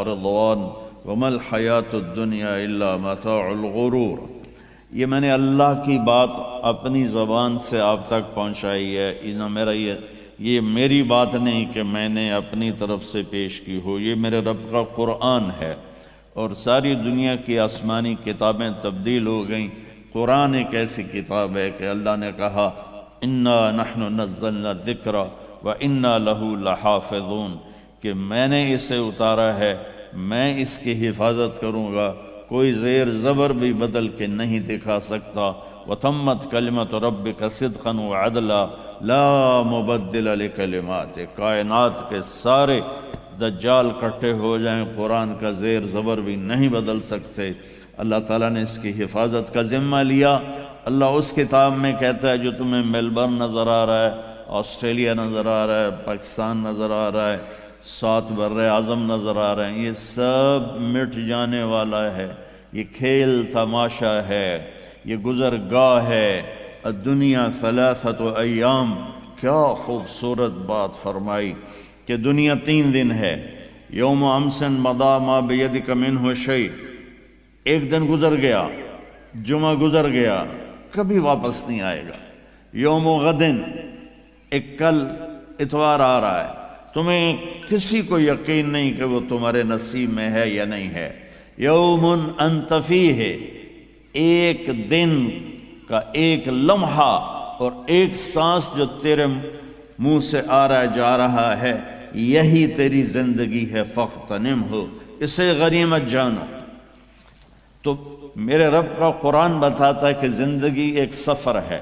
رضوان وما الحیات الدنیا الا متاع الغرور۔ یہ میں نے اللہ کی بات اپنی زبان سے آپ تک پہنچائی ہے، یہ میری بات نہیں کہ میں نے اپنی طرف سے پیش کی ہو، یہ میرے رب کا قرآن ہے۔ اور ساری دنیا کی آسمانی کتابیں تبدیل ہو گئیں، قرآن ایک ایسی کتاب ہے کہ اللہ نے کہا انا نحن نزلنا الذکر وانا لہ لحافظون، کہ میں نے اسے اتارا ہے، میں اس کی حفاظت کروں گا، کوئی زیر زبر بھی بدل کے نہیں دکھا سکتا۔ وتمت کلمۃ ربک صدقا وعدلا لا مبدل لکلماتہ، کائنات کے سارے دجال کٹھے ہو جائیں، قرآن کا زیر زبر بھی نہیں بدل سکتے۔ اللہ تعالیٰ نے اس کی حفاظت کا ذمہ لیا۔ اللہ اس کتاب میں کہتا ہے جو تمہیں میلبرن نظر آ رہا ہے، آسٹریلیا نظر آ رہا ہے، پاکستان نظر آ رہا ہے، 7 بر اعظم نظر آ رہے ہیں، یہ سب مٹ جانے والا ہے، یہ کھیل تماشا ہے، یہ گزرگاہ ہے۔ الدنیا 3 ایام، کیا خوبصورت بات فرمائی کہ دنیا 3 دن ہے۔ یوم امس مضی ما بیدک منہ شیء، ایک دن گزر گیا، جمعہ گزر گیا، کبھی واپس نہیں آئے گا۔ یوم غدن، ایک کل اتوار آ رہا ہے، تمہیں کسی کو یقین نہیں کہ وہ تمہارے نصیب میں ہے یا نہیں ہے۔ یوم انت فیہ، ایک دن کا ایک لمحہ اور ایک سانس جو تیرے منہ سے آ رہا جا رہا ہے، یہی تیری زندگی ہے، فاغتنمہ، اسے غنیمت جانو۔ تو میرے رب کا قرآن بتاتا ہے کہ زندگی ایک سفر ہے،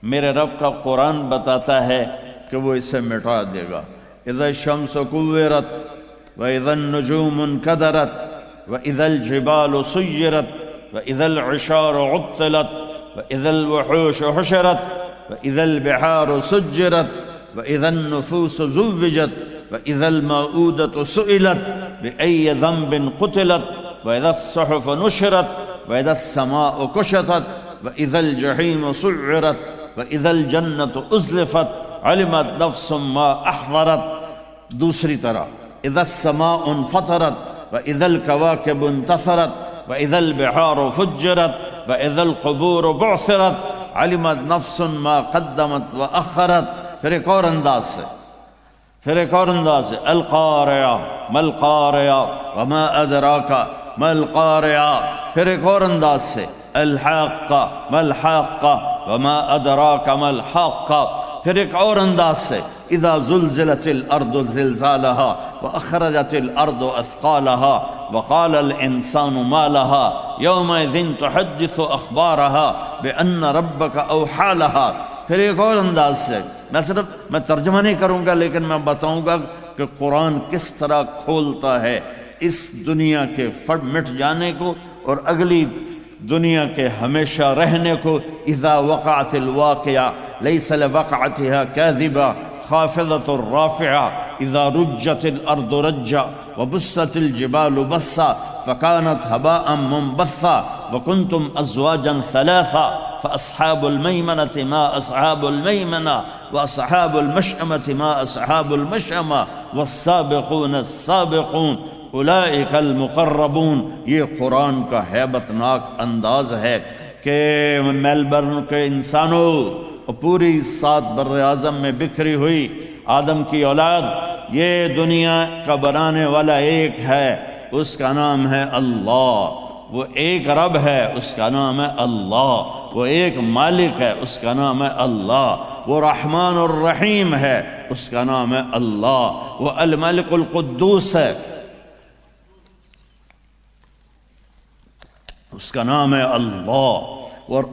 میرے رب کا قرآن بتاتا ہے کہ وہ اسے مٹا دے گا۔ اذا الشمس كورت واذا النجوم انكدرت واذا الجبال سيرت واذا العشار عطلت واذا الوحوش حشرت واذا البحار سجرت واذا النفوس زوجت واذا الموءودة سئلت بأي ذنب قتلت واذا الصحف نشرت واذا السماء كشطت واذا الجحيم سعرت واذا الجنة أزلفت علمت نفس ما احضرت۔ دوسری طرح اذا السماء انفطرت واذا الكواكب انتثرت واذا البحار فجرت واذا القبور بعثرت علمت نفس ما قدمت واخرت۔ پھر ایک اور انداز سے القارعہ ما القارعہ وما ادراک ما القارعہ۔ پھر ایک اور انداز سے الحاقہ ما الحاقہ وما ادراک ما الحاقہ۔ پھر ایک اور انداز سے اذا زلزلت الارض زلزالها واخرجت الارض اثقالها وقال الانسان ما لها يومئذ تحدث اخبارها بان ربك اوحى لها۔ پھر ایک اور انداز سے، میں ترجمہ نہیں کروں گا لیکن میں بتاؤں گا کہ قرآن کس طرح کھولتا ہے اس دنیا کے مٹ جانے کو اور اگلی دنیا کے ہمیشہ رہنے کو۔ اذا وقعت الواقعہ لیس لوقعتها كاذبہ خافضة رافعة اذا رجت الارض رجا وبست الجبال بسا فكانت هباء منبثا وكنتم ازواجا ثلاثا فاصحاب الميمنة ما اصحاب الميمنة واصحاب المشأمة ما اصحاب المشأمة والسابقون السابقون اولئک المقربون۔ یہ قرآن کا ہیبت ناک انداز ہے کہ میلبرن کے انسانوں، پوری 7 بر اعظم میں بکھری ہوئی آدم کی اولاد، یہ دنیا کا بنانے والا ایک ہے، اس کا نام ہے اللہ۔ وہ ایک رب ہے، اس کا نام ہے اللہ۔ وہ ایک مالک ہے، اس کا نام ہے اللہ۔ وہ رحمان الرحیم ہے، اس کا نام ہے اللہ۔ وہ الملک القدوس ہے، اس کا نام ہے اللہ۔ اور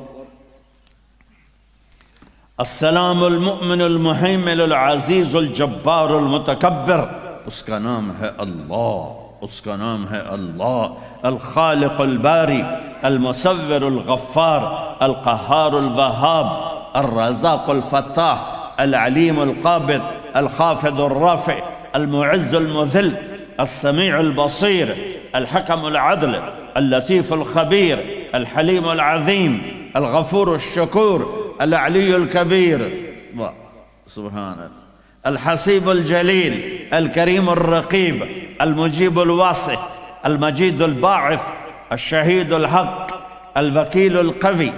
السلام المؤمن المحیمن العزیز الجبار المتکبر، اس کا نام ہے اللہ، اس کا نام ہے اللہ۔ الخالق الباری المصور الغفار القہار الوہاب الرزاق الفتاح العلیم القابض الخافض الرافع المعز المذل السمیع البصیر الحکم العدل اللطیف الخبیر الحلیم العظیم الغفور الشکور العلی الکبیر، سبحان اللہ، الحسيب الجليل الكريم الرقيب المجيب الواسع المجيد الباعث الشهيد الحق الوكيل القوي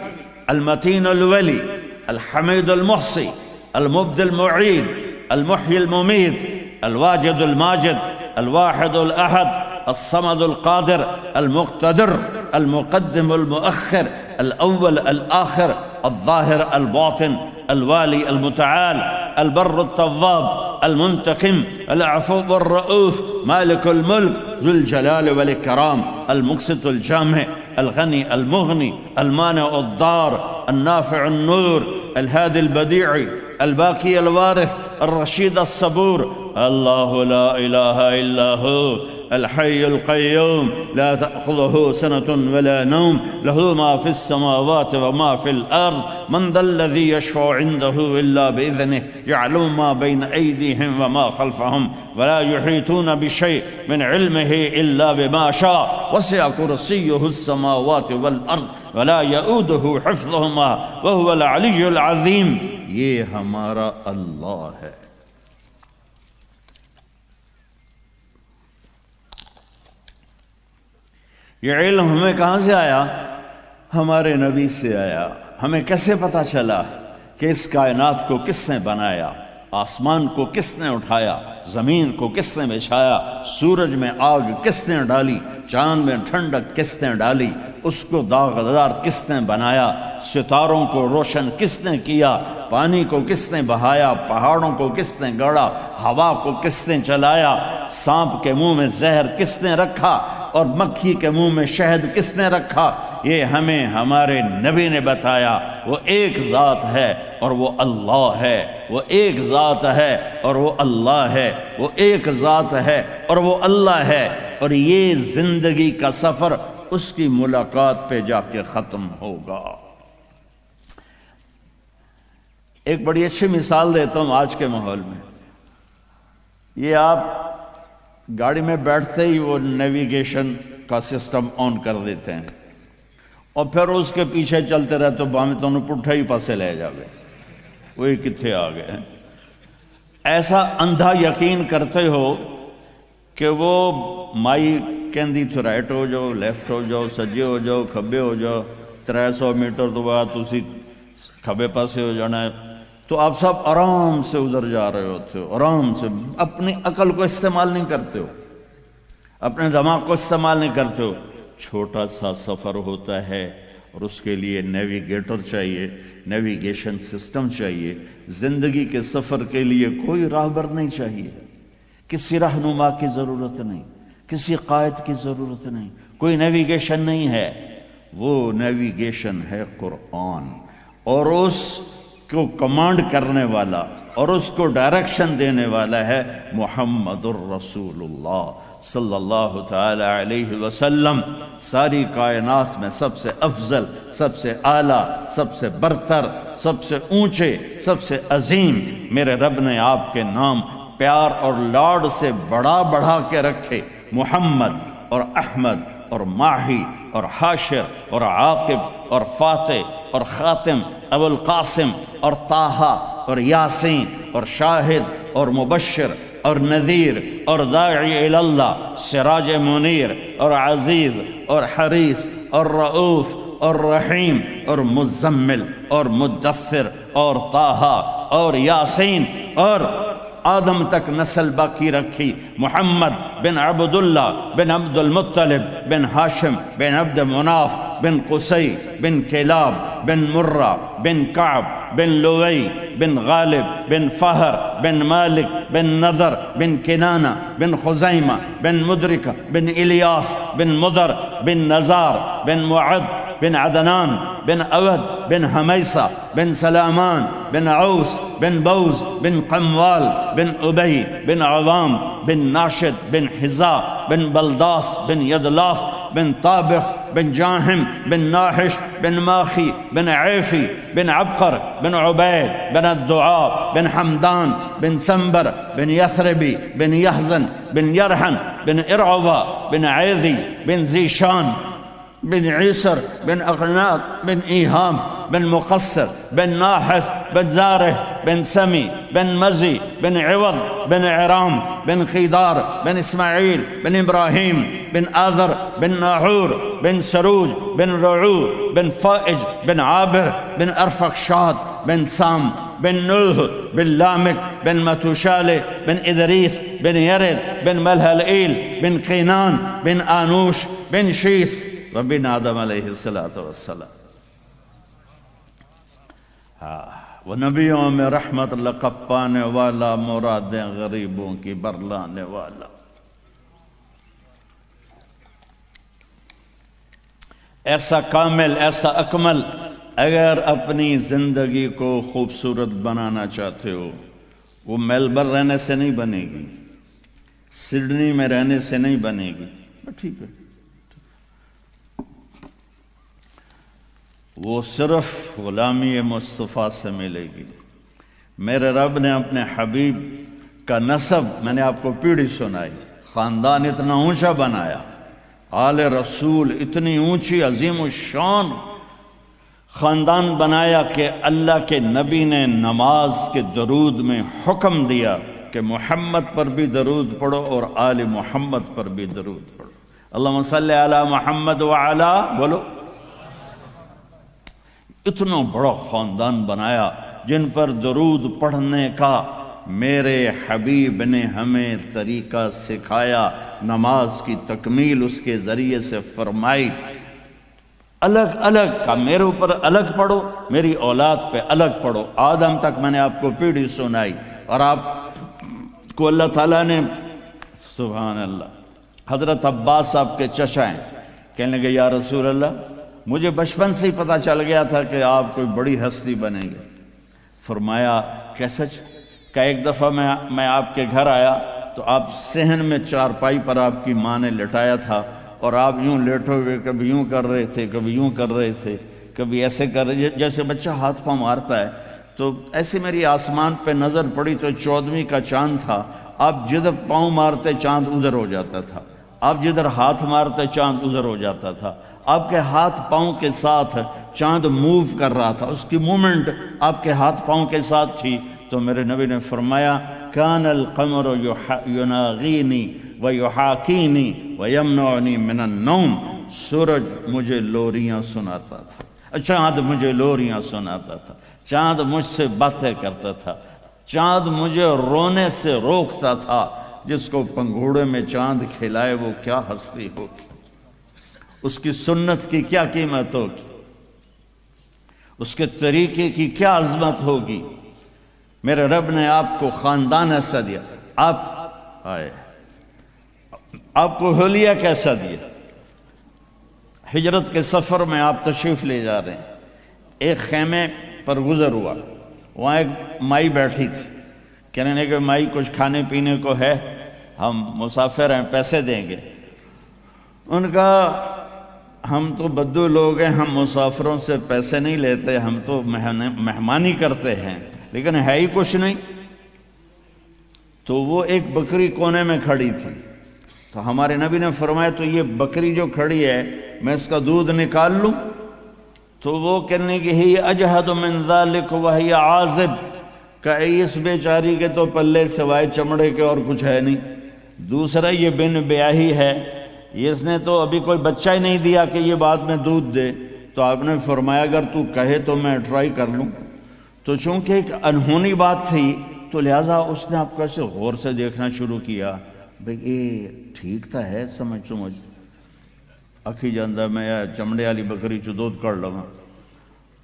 المتين الولي الحميد المحصي المبدي المعيد المحيي المميت الواجد الماجد الواحد الأحد الصمد القادر المقتدر المقدم المؤخر الأول الآخر الظاهر الباطن الوالي المتعال البر التواب المنتقم العفو الرؤوف مالك الملك ذو الجلال والإكرام المقسط الجامع الغني المغني المانع الضار النافع النور الهادي البديع الباقي الوارث الرشيد الصبور الله لا إله إلا هو الحي القيوم لا تأخذه سنة ولا نوم له ما في السماوات وما في الأرض من ذا الذي يشفع عنده إلا بإذنه يعلم ما بين أيديهم وما خلفهم ولا يحيطون بشيء من علمه إلا بما شاء وسع كرسيه السماوات والأرض ولا يؤوده حفظهما وهو العلي العظيم. یہ ہمارا اللہ ہے. یہ علم ہمیں کہاں سے آیا؟ ہمارے نبی سے آیا. ہمیں کیسے پتا چلا کہ اس کائنات کو کس نے بنایا، آسمان کو کس نے اٹھایا، زمین کو کس نے بچھایا، سورج میں آگ کس نے ڈالی، چاند میں ٹھنڈک کس نے ڈالی، اس کو داغدار کس نے بنایا، ستاروں کو روشن کس نے کیا، پانی کو کس نے بہایا، پہاڑوں کو کس نے گڑا، ہوا کو کس نے چلایا، سانپ کے منہ میں زہر کس نے رکھا اور مکھی کے منہ میں شہد کس نے رکھا، یہ ہمیں ہمارے نبی نے بتایا. وہ ایک ذات ہے اور وہ اللہ ہے، وہ ایک ذات ہے اور وہ اللہ ہے، وہ ایک ذات ہے اور وہ اللہ ہے. اور یہ زندگی کا سفر اس کی ملاقات پہ جا کے ختم ہوگا. ایک بڑی اچھی مثال دیتا ہوں آج کے ماحول میں. یہ آپ گاڑی میں بیٹھتے ہی وہ نیویگیشن کا سسٹم آن کر دیتے ہیں اور پھر اس کے پیچھے چلتے رہے تو بامی تو انہوں پٹھا ہی پاسے لے جاوے وہی کتھے آ گئے. ایسا اندھا یقین کرتے ہو کہ وہ مائی کہندی تو رائٹ ہو جاؤ، لیفٹ ہو جاؤ، سجے ہو جاؤ، کھبے ہو جاؤ، 300 میٹر تو بعد اسی کھبے پاسے ہو جانا ہے. تو آپ سب آرام سے ادھر جا رہے ہوتے ہو، آرام سے، اپنی عقل کو استعمال نہیں کرتے ہو، اپنے دماغ کو استعمال نہیں کرتے ہو. چھوٹا سا سفر ہوتا ہے اور اس کے لیے نیویگیٹر چاہیے، نیویگیشن سسٹم چاہیے. زندگی کے سفر کے لیے کوئی راہبر نہیں چاہیے، کسی رہنما کی ضرورت نہیں، کسی قائد کی ضرورت نہیں، کوئی نیویگیشن نہیں ہے. وہ نیویگیشن ہے قرآن، اور اس کو کمانڈ کرنے والا اور اس کو ڈائریکشن دینے والا ہے محمد الرسول اللہ صلی اللہ تعالی علیہ وسلم. ساری کائنات میں سب سے افضل، سب سے اعلیٰ، سب سے برتر، سب سے اونچے، سب سے عظیم میرے رب نے آپ کے نام پیار اور لاڈ سے بڑھا کے رکھے. محمد اور احمد اور ماہی اور حاشر اور عاقب اور فاتح اور خاتم، ابو القاسم اور طٰہٰ اور یاسین اور شاہد اور مبشر اور نذیر اور داعی الی اللہ، سراج منیر اور عزیز اور حریص اور رؤوف اور رحیم اور مزمل اور مدثر اور طٰہٰ اور یاسین اور آدم تک نسل باقی رکھی. محمد بن عبداللہ بن عبد المطلب بن ہاشم بن عبد مناف بن قصی بن کلاب بن مرہ بن کعب بن لوئی بن غالب بن فہر بن مالک بن نضر بن کنانہ بن خزیمہ بن مدرکہ بن الیاس بن مضر بن نزار بن معد بن عدنان بن اود بن حمیسہ بن سلامان بن عوس بن بوز بن قموال بن ابی بن عوام بن ناشد بن حزا بن بلداس بن یدلاف بن طابخ بن جاہم بن ناحش بن ماخی بن عیفی بن عبقر بن عبید بن الدعاء بن حمدان بن سنبر بن یثربی بن یحزن بن یرحن بن ارعبا بن عیذی بن زیشان بن عیسر بن اقناط بن ایہام بن مقصر بن ناحف بن زارح بن سمی بن مزی بن عوض بن عرام بن خیدار بن اسماعیل بن ابراہیم بن آذر بن ناحور بن سروج بن رعو بن فائج بن عابر بن ارفقشاد بن سام بن نوح بن لامک بن متوشالہ بن ادریس بن یرد بن ملہلئیل بن قینان بن آنوش بن شیس وبن آدم علیہ السلام. وہ نبیوں میں رحمت لقب پانے والا، مرادیں غریبوں کی برلانے والا. ایسا کامل، ایسا اکمل. اگر اپنی زندگی کو خوبصورت بنانا چاہتے ہو، وہ میلبرن رہنے سے نہیں بنے گی، سڈنی میں رہنے سے نہیں بنے گی. ٹھیک ہے، وہ صرف غلامی مصطفیٰ سے ملے گی. میرے رب نے اپنے حبیب کا نسب، میں نے آپ کو پیڑھی سنائی، خاندان اتنا اونچا بنایا، آل رسول اتنی اونچی عظیم الشان خاندان بنایا کہ اللہ کے نبی نے نماز کے درود میں حکم دیا کہ محمد پر بھی درود پڑھو اور آل محمد پر بھی درود پڑھو. اللہم صلی علی محمد وعلا، بولو. اتنا بڑا خاندان بنایا جن پر درود پڑھنے کا میرے حبیب نے ہمیں طریقہ سکھایا، نماز کی تکمیل اس کے ذریعے سے فرمائی. الگ الگ کا میرے اوپر الگ پڑھو، میری اولاد پہ الگ پڑھو. آدم تک میں نے آپ کو پیڑھی سنائی، اور آپ کو اللہ تعالیٰ نے، سبحان اللہ، حضرت عباس آپ کے چچا ہیں، کہنے لگے یا رسول اللہ، مجھے بچپن سے ہی پتہ چل گیا تھا کہ آپ کوئی بڑی ہستی بنیں گے. فرمایا کہ سچ؟ کہ ایک دفعہ میں آپ کے گھر آیا تو آپ صحن میں چارپائی پر آپ کی ماں نے لٹایا تھا، اور آپ یوں لیٹے ہوئے کبھی یوں کر رہے تھے، کبھی یوں کر رہے تھے، کبھی ایسے کر رہے، جیسے بچہ ہاتھ پاؤں مارتا ہے. تو ایسے میری آسمان پہ نظر پڑی تو 14ویں کا چاند تھا. آپ جدھر پاؤں مارتے چاند ادھر ہو جاتا تھا، آپ جدھر ہاتھ مارتے چاند ادھر ہو جاتا تھا. آپ کے ہاتھ پاؤں کے ساتھ چاند موو کر رہا تھا، اس کی مومنٹ آپ کے ہاتھ پاؤں کے ساتھ تھی. تو میرے نبی نے فرمایا کان القمر یناغینی ویحاکینی ویمنعنی من النوم. سورج مجھے لوریاں سناتا تھا، چاند مجھے لوریاں سناتا تھا، چاند مجھ سے باتیں کرتا تھا، چاند مجھے رونے سے روکتا تھا. جس کو پنگھوڑے میں چاند کھلائے وہ کیا ہستی ہوگی، اس کی سنت کی کیا قیمت ہوگی، اس کے طریقے کی کیا عظمت ہوگی. میرے رب نے آپ کو خاندان ایسا دیا. آپ کو حلیہ کیسا دیا. ہجرت کے سفر میں آپ تشریف لے جا رہے ہیں، ایک خیمے پر گزر ہوا، وہاں ایک مائی بیٹھی تھی. کہنے لگے مائی کچھ کھانے پینے کو ہے، ہم مسافر ہیں، پیسے دیں گے. ان کا ہم تو بدو لوگ ہیں، ہم مسافروں سے پیسے نہیں لیتے، ہم تو مہمانی کرتے ہیں، لیکن ہے ہی کچھ نہیں. تو وہ ایک بکری کونے میں کھڑی تھی. تو ہمارے نبی نے فرمایا تو یہ بکری جو کھڑی ہے میں اس کا دودھ نکال لوں؟ تو وہ کہنے کہ ہی اجہد من ذالک وہی عازب، کہ اس بیچاری کے تو پلے سوائے چمڑے کے اور کچھ ہے نہیں. دوسرا یہ بن بیاہی ہے، اس نے تو ابھی کوئی بچہ ہی نہیں دیا کہ یہ بعد میں دودھ دے. تو آپ نے فرمایا اگر تو کہے تو میں ٹرائی کر لوں. تو چونکہ ایک انہونی بات تھی تو لہٰذا اس نے آپ کو ایسے غور سے دیکھنا شروع کیا، بھئی یہ ٹھیک تھا ہے سمجھ اکھی جاندہ میں یا چمڑے والی بکری چو دودھ کر لگا.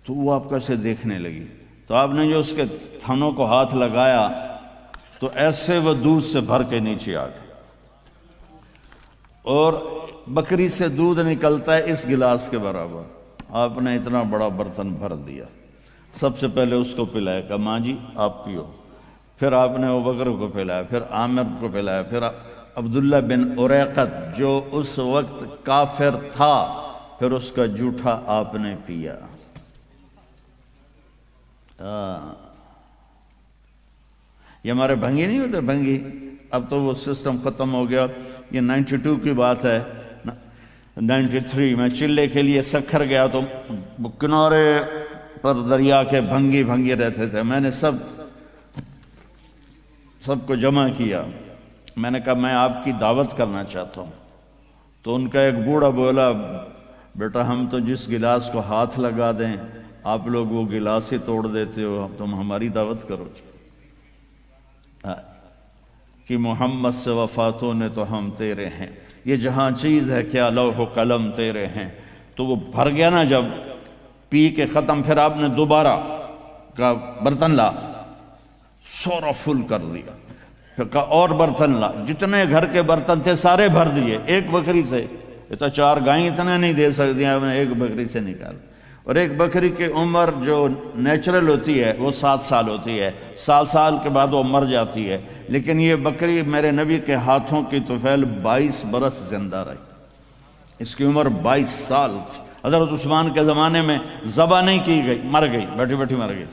تو وہ آپ کو ایسے دیکھنے لگی. تو آپ نے جو اس کے تھنوں کو ہاتھ لگایا تو ایسے وہ دودھ سے بھر کے نیچے آ گئے، اور بکری سے دودھ نکلتا ہے اس گلاس کے برابر. آپ نے اتنا بڑا برتن بھر دیا. سب سے پہلے اس کو پلایا کہ ماں جی آپ پیو. پھر آپ نے ابوبکر کو پلایا، پھر عامر کو پلایا، پھر عبداللہ بن اریقت جو اس وقت کافر تھا، پھر اس کا جوٹھا آپ نے پیا. یہ ہمارے بھنگی نہیں ہوتے، بھنگی اب تو وہ سسٹم ختم ہو گیا. یہ 92 کی بات ہے. 93 میں چلے کے لیے سکھر گیا تو کنارے پر دریا کے بھنگی بھنگی رہتے تھے. میں نے سب کو جمع کیا. میں نے کہا میں آپ کی دعوت کرنا چاہتا ہوں. تو ان کا ایک بوڑھا بولا بیٹا ہم تو جس گلاس کو ہاتھ لگا دیں آپ لوگ وہ گلاس ہی توڑ دیتے ہو, تم ہماری دعوت کرو کہ محمد سے وفاتوں نے تو ہم تیرے ہیں, یہ جہاں چیز ہے کیا لوح و قلم تیرے ہیں. تو وہ بھر گیا نا, جب پی کے ختم پھر آپ نے دوبارہ کا برتن لا, سورا فل کر دیا. پھر کہا اور برتن لا, جتنے گھر کے برتن تھے سارے بھر دیے. ایک بکری سے, یہ تو 4 گائیں اتنے نہیں دے سکتی ہیں, نے ایک بکری سے نکال. اور ایک بکری کی عمر جو نیچرل ہوتی ہے وہ 7 سال ہوتی ہے, 7 سال کے بعد وہ مر جاتی ہے. لیکن یہ بکری میرے نبی کے ہاتھوں کی طفیل 22 برس زندہ رہی. اس کی عمر 22 سال تھی. حضرت عثمان کے زمانے میں ذبح نہیں کی گئی, مر گئی, بیٹھی بیٹھی مر گئی.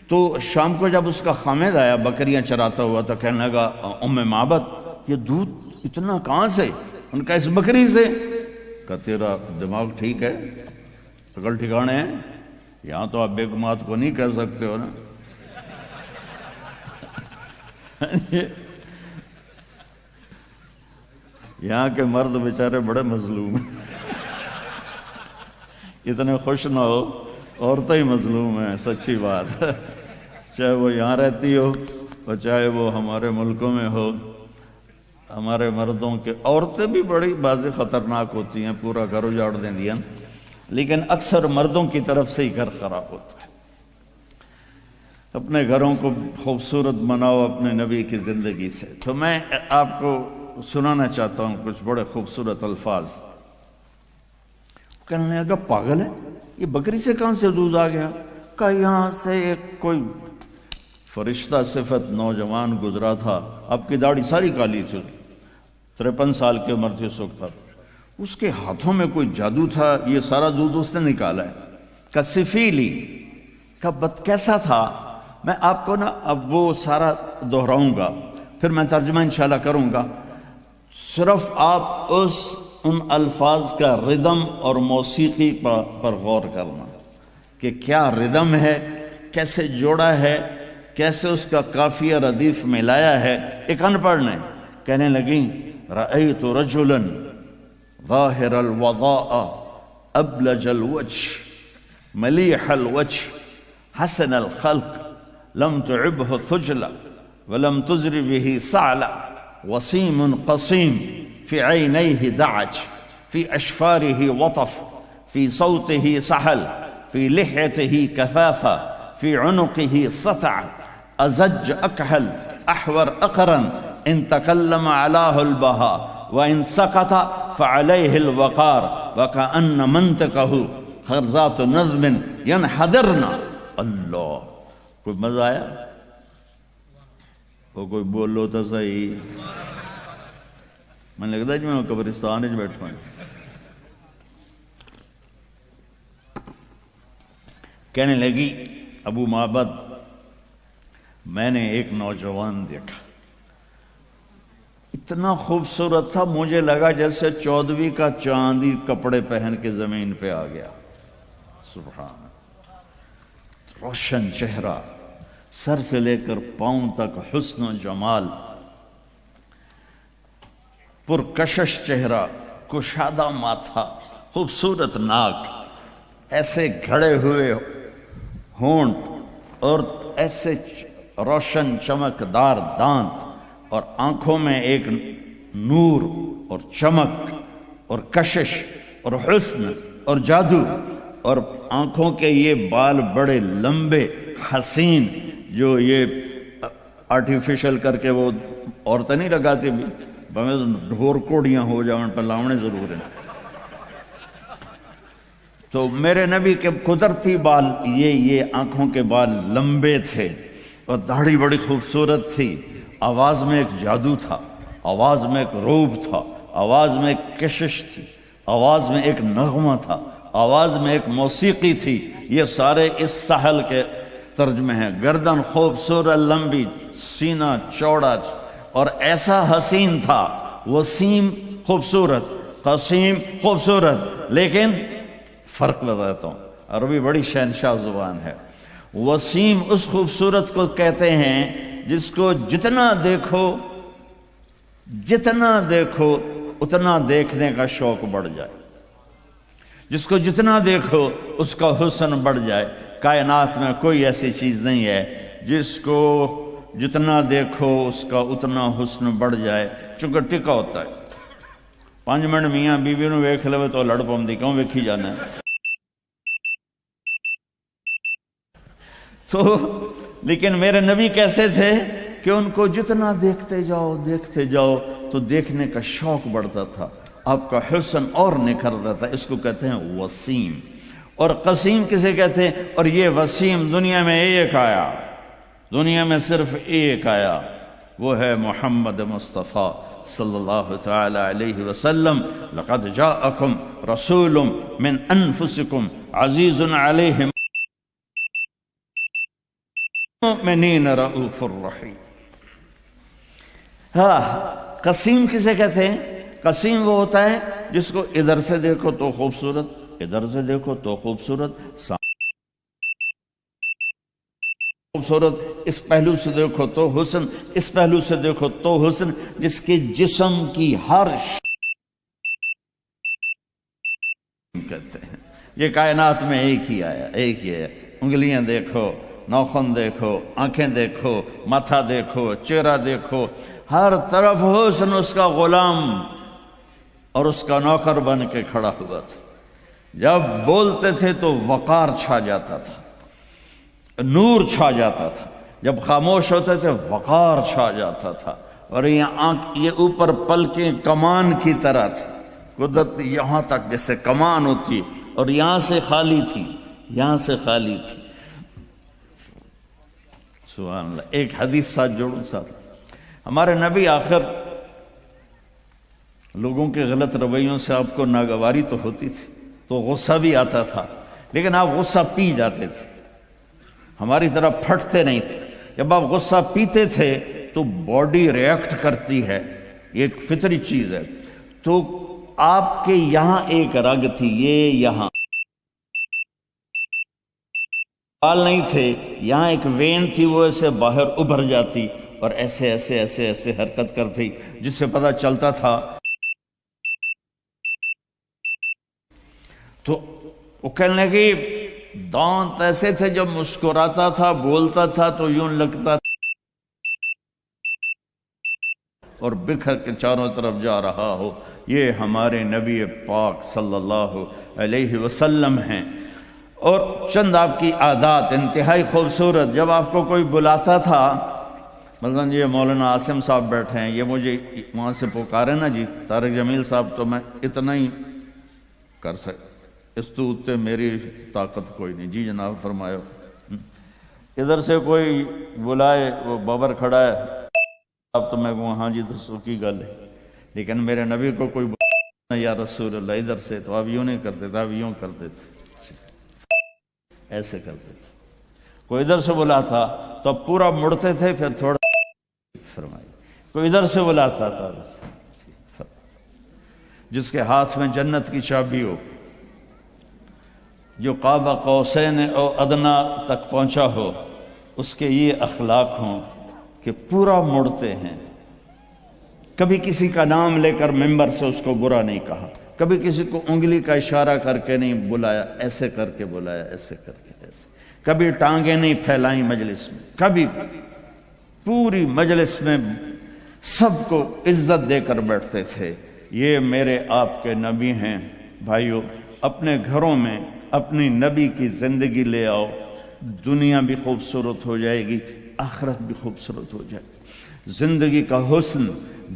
تو شام کو جب اس کا خامد آیا بکریاں چراتا ہوا تو کہنے لگا ام معبد یہ دودھ اتنا کہاں سے؟ ان کا اس بکری سے. کہ تیرا دماغ ٹھیک ہے, عقل ٹھکانے ہیں, یہاں تو آپ بیگ مات کو نہیں کہہ سکتے ہو نا. یہاں کے مرد بیچارے بڑے مظلوم ہیں. اتنے خوش نہ ہو, عورتیں ہی مظلوم ہیں, سچی بات ہے. چاہے وہ یہاں رہتی ہو اور چاہے وہ ہمارے ملکوں میں ہو, ہمارے مردوں کے عورتیں بھی بڑی بازی خطرناک ہوتی ہیں, پورا گھر اجاڑ دیں دیا, لیکن اکثر مردوں کی طرف سے ہی گھر خراب ہوتا ہے. اپنے گھروں کو خوبصورت بناؤ اپنے نبی کی زندگی سے. تو میں آپ کو سنانا چاہتا ہوں کچھ بڑے خوبصورت الفاظ. کہنے لگا پاگل ہے, یہ بکری سے کہاں سے دودھ آ گیا؟ کہ یہاں سے ایک کوئی فرشتہ صفت نوجوان گزرا تھا, آپ کی داڑھی ساری کالی تھی, 53 سال کی عمر تھی اس وقت. اس کے ہاتھوں میں کوئی جادو تھا, یہ سارا دودھ اس نے نکالا ہے. کہ سفیلی, کہ کیسا تھا؟ میں آپ کو نا اب وہ سارا دہراؤں گا, پھر میں ترجمہ انشاءاللہ کروں گا. صرف آپ ان الفاظ کا ردم اور موسیقی پر غور کرنا کہ کیا ردم ہے, کیسے جوڑا ہے, کیسے اس کا قافیہ ردیف ملایا ہے. ایک ان پڑھ نے کہنے لگیں رأیت رجلا ظاہر الوضاء ابلج الوجه ملیح الوجه حسن الخلق لم تعبه ثجلا ولم تزر به صعلا وسيم قصيم في عينيه دعج في أشفاره وطف في صوته سحل في لحيته كثافة في عنقه سطع أزج أكحل أحور أقرن إن تكلم علاه البهاء وإن سكت فعليه الوقار وكأن منطقه خرزات نظم ينحدرن. اللہ, کوئی مزہ آیا؟ وہ کوئی بول لو تو صحیح. میں لگتا ہے جی میں قبرستان میں بیٹھا ہوں. کہنے لگی ابو معبد میں نے ایک نوجوان دیکھا, اتنا خوبصورت تھا مجھے لگا جیسے 14ویں کا چاندی کپڑے پہن کے زمین پہ آ گیا. سبحان, روشن چہرہ, سر سے لے کر پاؤں تک حسن و جمال, پرکشش چہرہ, کشادہ ماتھا, خوبصورت ناک, ایسے گھڑے ہوئے ہونٹ اور ایسے روشن چمکدار دانت, اور آنکھوں میں ایک نور اور چمک اور کشش اور حسن اور جادو, اور آنکھوں کے یہ بال بڑے لمبے حسین, جو یہ آرٹیفیشل کر کے وہ عورتیں نہیں لگاتی بھی, ڈھور کوڑیاں ہو جائیں پر لاؤنے ضرور ہیں. تو میرے نبی کے قدرتی بال یہ آنکھوں کے بال لمبے تھے, اور داڑھی بڑی خوبصورت تھی. آواز میں ایک جادو تھا, آواز میں ایک روب تھا, آواز میں ایک کشش تھی, آواز میں ایک نغمہ تھا, آواز میں ایک موسیقی تھی. یہ سارے اس ساحل کے ترجمے ہیں. گردن خوبصورت لمبی, سینہ چوڑا, اور ایسا حسین تھا, وسیم خوبصورت, قسیم خوبصورت، لیکن فرق بتاتا ہوں، عربی بڑی شہنشاہ زبان ہے۔ وسیم اس خوبصورت کو کہتے ہیں جس کو جتنا دیکھو اتنا دیکھنے کا شوق بڑھ جائے، جس کو جتنا دیکھو اس کا حسن بڑھ جائے۔ کائنات میں کوئی ایسی چیز نہیں ہے جس کو جتنا دیکھو اس کا اتنا حسن بڑھ جائے، چونکہ ٹکا ہوتا ہے۔ 5 منٹ میاں بیوی نو ویکھ لو تو لڑ پوندی، کیوں ویکھی جانا ہے؟ تو لیکن میرے نبی کیسے تھے کہ ان کو جتنا دیکھتے جاؤ تو دیکھنے کا شوق بڑھتا تھا، آپ کا حسن اور نکھرتا تھا۔ اس کو کہتے ہیں وسیم۔ اور قسیم کسے کہتے ہیں؟ اور یہ وسیم دنیا میں ایک آیا، دنیا میں صرف ایک آیا، وہ ہے محمد مصطفیٰ صلی اللہ تعالی علیہ وسلم۔ لقد جاءکم رسول من انفسکم عزیز علیہ المؤمنین رؤوف الرحیم۔ ہاں، قسیم کسے کہتے ہیں؟ قسیم وہ ہوتا ہے جس کو ادھر سے دیکھو تو خوبصورت، ادھر سے دیکھو تو خوبصورت، خوبصورت، اس پہلو سے دیکھو تو حسن، اس پہلو سے دیکھو تو حسن، جس کے جسم کی ہر کہتے ہیں۔ یہ کائنات میں ایک ہی آیا، ایک ہی ہے۔ انگلیاں دیکھو، ناخن دیکھو، آنکھیں دیکھو، ماتھا دیکھو، چہرہ دیکھو، ہر طرف حسن اس کا غلام اور اس کا نوکر بن کے کھڑا ہوا تھا۔ جب بولتے تھے تو وقار چھا جاتا تھا، نور چھا جاتا تھا، جب خاموش ہوتے تھے وقار چھا جاتا تھا۔ اور یہ اوپر پلکیں کمان کی طرح تھی، قدرت یہاں تک جیسے کمان ہوتی، اور یہاں سے خالی تھی، یہاں سے خالی تھی۔ سبحان اللہ۔ ایک حدیث ساتھ جوڑوں ساتھ، ہمارے نبی آخر لوگوں کے غلط رویوں سے آپ کو ناگواری تو ہوتی تھی، تو غصہ بھی آتا تھا، لیکن آپ غصہ پی جاتے تھے، ہماری طرح پھٹتے نہیں تھے۔ جب آپ غصہ پیتے تھے تو باڈی ریئیکٹ کرتی ہے، یہ ایک فطری چیز ہے۔ تو آپ کے یہاں ایک رگ تھی، یہ یہاں بال نہیں تھے، یہاں ایک وین تھی، وہ ایسے باہر ابھر جاتی اور ایسے ایسے ایسے ایسے حرکت کرتی، جس سے پتہ چلتا تھا۔ تو وہ کہنے لگی دانت ایسے تھے، جب مسکراتا تھا بولتا تھا تو یوں لگتا تھا اور بکھر کے چاروں طرف جا رہا ہو۔ یہ ہمارے نبی پاک صلی اللہ علیہ وسلم ہیں۔ اور چند آپ کی عادات انتہائی خوبصورت۔ جب آپ کو کوئی بلاتا تھا، مثلا یہ مولانا عاصم صاحب بیٹھے ہیں، یہ مجھے وہاں سے پکارے نا جی طارق جمیل صاحب، تو میں اتنا ہی کر سکتا، اس تو اتنے میری طاقت کوئی نہیں۔ جی جناب فرمایا۔ ادھر سے کوئی بلائے، وہ بابر کھڑا ہے اب تو میں کہوں ہاں جی تو سو کی گل ہے، لیکن میرے نبی کو کوئی بلائے یا رسول اللہ ادھر سے، تو آپ یوں نہیں کرتے تھے، آپ یوں کرتے تھے، ایسے کرتے تھے۔ کوئی ادھر سے بلاتا تو اب پورا مڑتے تھے، پھر تھوڑا فرمائی۔ کوئی ادھر سے بلاتا تھا، جس کے ہاتھ میں جنت کی چابی ہو، جو قاب قوسین او ادنا تک پہنچا ہو، اس کے یہ اخلاق ہوں کہ پورا مڑتے ہیں، کبھی کسی کا نام لے کر ممبر سے اس کو برا نہیں کہا، کبھی کسی کو انگلی کا اشارہ کر کے نہیں بلایا، ایسے کر کے بلایا، ایسے کر کے، ایسے کبھی ٹانگیں نہیں پھیلائیں مجلس میں، کبھی پوری مجلس میں سب کو عزت دے کر بیٹھتے تھے۔ یہ میرے آپ کے نبی ہیں۔ بھائیو، اپنے گھروں میں اپنی نبی کی زندگی لے آؤ، دنیا بھی خوبصورت ہو جائے گی، آخرت بھی خوبصورت ہو جائے گی۔ زندگی کا حسن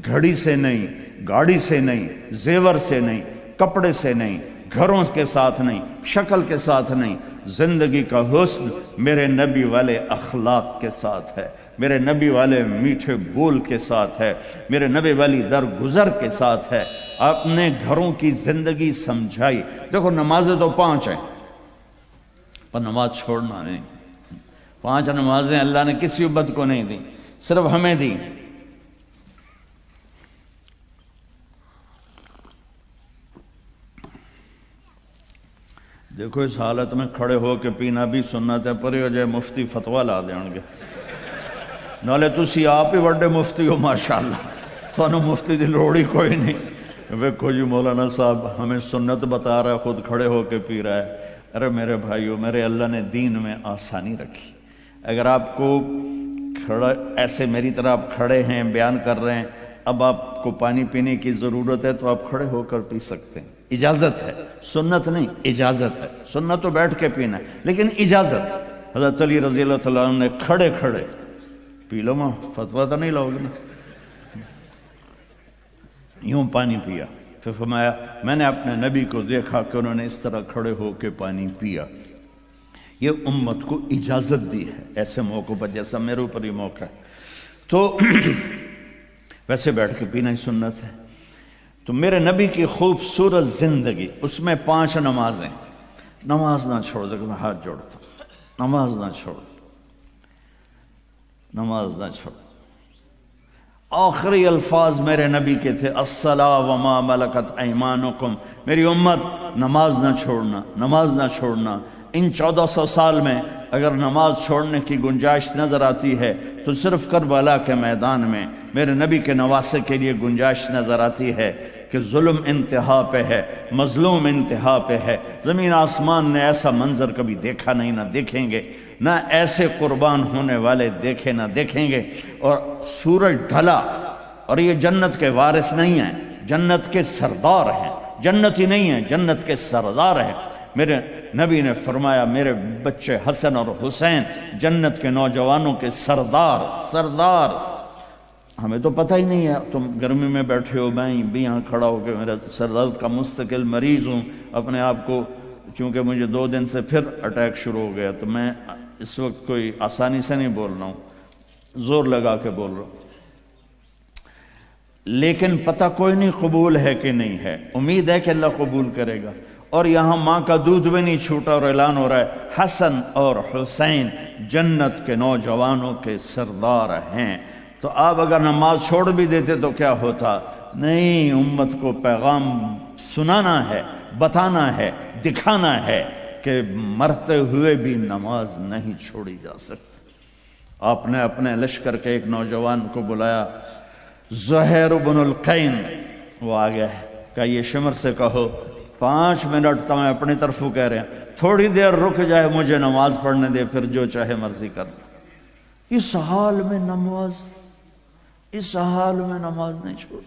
گھڑی سے نہیں، گاڑی سے نہیں، زیور سے نہیں، کپڑے سے نہیں، گھروں کے ساتھ نہیں، شکل کے ساتھ نہیں، زندگی کا حسن میرے نبی والے اخلاق کے ساتھ ہے، میرے نبی والے میٹھے بول کے ساتھ ہے، میرے نبی والی درگزر کے ساتھ ہے۔ اپنے گھروں کی زندگی سمجھائی۔ دیکھو نمازیں تو 5 ہیں، پر نماز چھوڑنا نہیں۔ 5 نمازیں اللہ نے کسی امت کو نہیں دی، صرف ہمیں دی۔ دیکھو اس حالت میں کھڑے ہو کے پینا بھی سنت ہے، پرے ہو جائے مفتی فتوا لا دیں گے، نالے تسی آپ ہی وڈے مفتی ہو ماشاءاللہ، تو مفتی دی لوڑ ہی کوئی نہیں۔ ویکھو جی مولانا صاحب ہمیں سنت بتا رہا ہے، خود کھڑے ہو کے پی رہا ہے۔ ارے میرے بھائیو، میرے اللہ نے دین میں آسانی رکھی۔ اگر آپ کو کھڑا ایسے میری طرح آپ کھڑے ہیں بیان کر رہے ہیں، اب آپ کو پانی پینے کی ضرورت ہے تو آپ کھڑے ہو کر پی سکتے ہیں، اجازت ہے، سنت نہیں اجازت ہے۔ سنت تو بیٹھ کے پینا ہے لیکن اجازت۔ حضرت علی رضی اللہ تعالیٰ عنہ نے کھڑے کھڑے پی لو، ماں فتویٰ تو نہیں لاؤ گے نا، یوں پانی پیا۔ پھر فرمایا میں نے اپنے نبی کو دیکھا کہ انہوں نے اس طرح کھڑے ہو کے پانی پیا۔ یہ امت کو اجازت دی ہے ایسے موقع پر، جیسا میرے اوپر یہ موقع ہے تو ویسے بیٹھ کے پینا ہی سنت ہے۔ تو میرے نبی کی خوبصورت زندگی، اس میں 5 نمازیں، نماز نہ چھوڑ دے، میں ہاتھ جوڑتا ہوں، نماز نہ چھوڑ، نماز نہ چھوڑ۔ آخری الفاظ میرے نبی کے تھے الصلاۃ وما ملکت ایمانکم، میری امت نماز نہ چھوڑنا، نماز نہ چھوڑنا۔ ان 1400 سال میں اگر نماز چھوڑنے کی گنجائش نظر آتی ہے تو صرف کربلا کے میدان میں میرے نبی کے نواسے کے لیے گنجائش نظر آتی ہے کہ ظلم انتہا پہ ہے، مظلوم انتہا پہ ہے۔ زمین آسمان نے ایسا منظر کبھی دیکھا نہیں، نہ دیکھیں گے، نہ ایسے قربان ہونے والے دیکھے نہ دیکھیں گے۔ اور سورج ڈھلا اور یہ جنت کے وارث نہیں ہیں، جنت کے سردار ہیں، جنت ہی نہیں ہیں، جنت کے سردار ہیں۔ میرے نبی نے فرمایا میرے بچے حسن اور حسین جنت کے نوجوانوں کے سردار، سردار۔ ہمیں تو پتہ ہی نہیں ہے، تم گرمی میں بیٹھے ہو، میں بھی یہاں کھڑا ہو کے میرا سر درد کا مستقل مریض ہوں اپنے آپ کو، چونکہ مجھے 2 دن سے پھر اٹیک شروع ہو گیا، تو میں اس وقت کوئی آسانی سے نہیں بول رہا ہوں، زور لگا کے بول رہا ہوں، لیکن پتہ کوئی نہیں قبول ہے کہ نہیں ہے، امید ہے کہ اللہ قبول کرے گا۔ اور یہاں ماں کا دودھ بھی نہیں چھوٹا اور اعلان ہو رہا ہے حسن اور حسین جنت کے نوجوانوں کے سردار ہیں۔ تو آپ اگر نماز چھوڑ بھی دیتے تو کیا ہوتا؟ نہیں، امت کو پیغام سنانا ہے، بتانا ہے، دکھانا ہے کہ مرتے ہوئے بھی نماز نہیں چھوڑی جا سکتی۔ آپ نے اپنے لشکر کے ایک نوجوان کو بلایا، زہیر بن القین، وہ آ گیا ہے، کہ یہ شمر سے کہو 5 منٹ تو میں اپنی طرفوں کہہ رہے ہیں، تھوڑی دیر رک جائے، مجھے نماز پڑھنے دے، پھر جو چاہے مرضی کر۔ اس حال میں نماز، اس حال میں نماز نہیں چھوڑ۔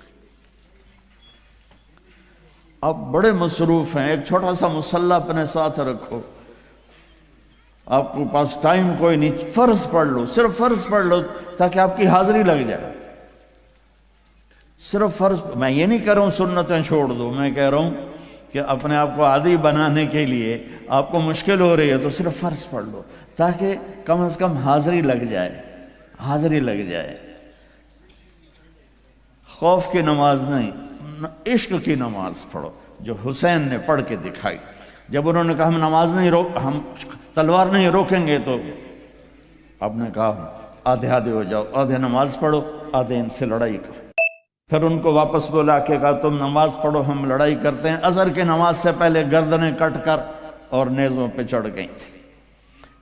آپ بڑے مصروف ہیں، ایک چھوٹا سا مصلی اپنے ساتھ رکھو، آپ کے پاس ٹائم کوئی نہیں، فرض پڑھ لو، صرف فرض پڑھ لو تاکہ آپ کی حاضری لگ جائے، صرف فرض۔ میں یہ نہیں کہہ رہا ہوں سنتیں چھوڑ دو، میں کہہ رہا ہوں کہ اپنے آپ کو عادی بنانے کے لیے آپ کو مشکل ہو رہی ہے تو صرف فرض پڑھ لو تاکہ کم از کم حاضری لگ جائے، حاضری لگ جائے۔ خوف کی نماز نہیں، عشق کی نماز پڑھو، جو حسین نے پڑھ کے دکھائی۔ جب انہوں نے کہا ہم نماز نہیں ہم تلوار نہیں روکیں گے، تو آپ نے کہا آدھے آدھے ہو جاؤ، آدھے نماز پڑھو، آدھے ان سے لڑائی کرو۔ پھر ان کو واپس بلا کے کہا تم نماز پڑھو، ہم لڑائی کرتے ہیں۔ عصر کی نماز سے پہلے گردنیں کٹ کر اور نیزوں پہ چڑھ گئی تھی۔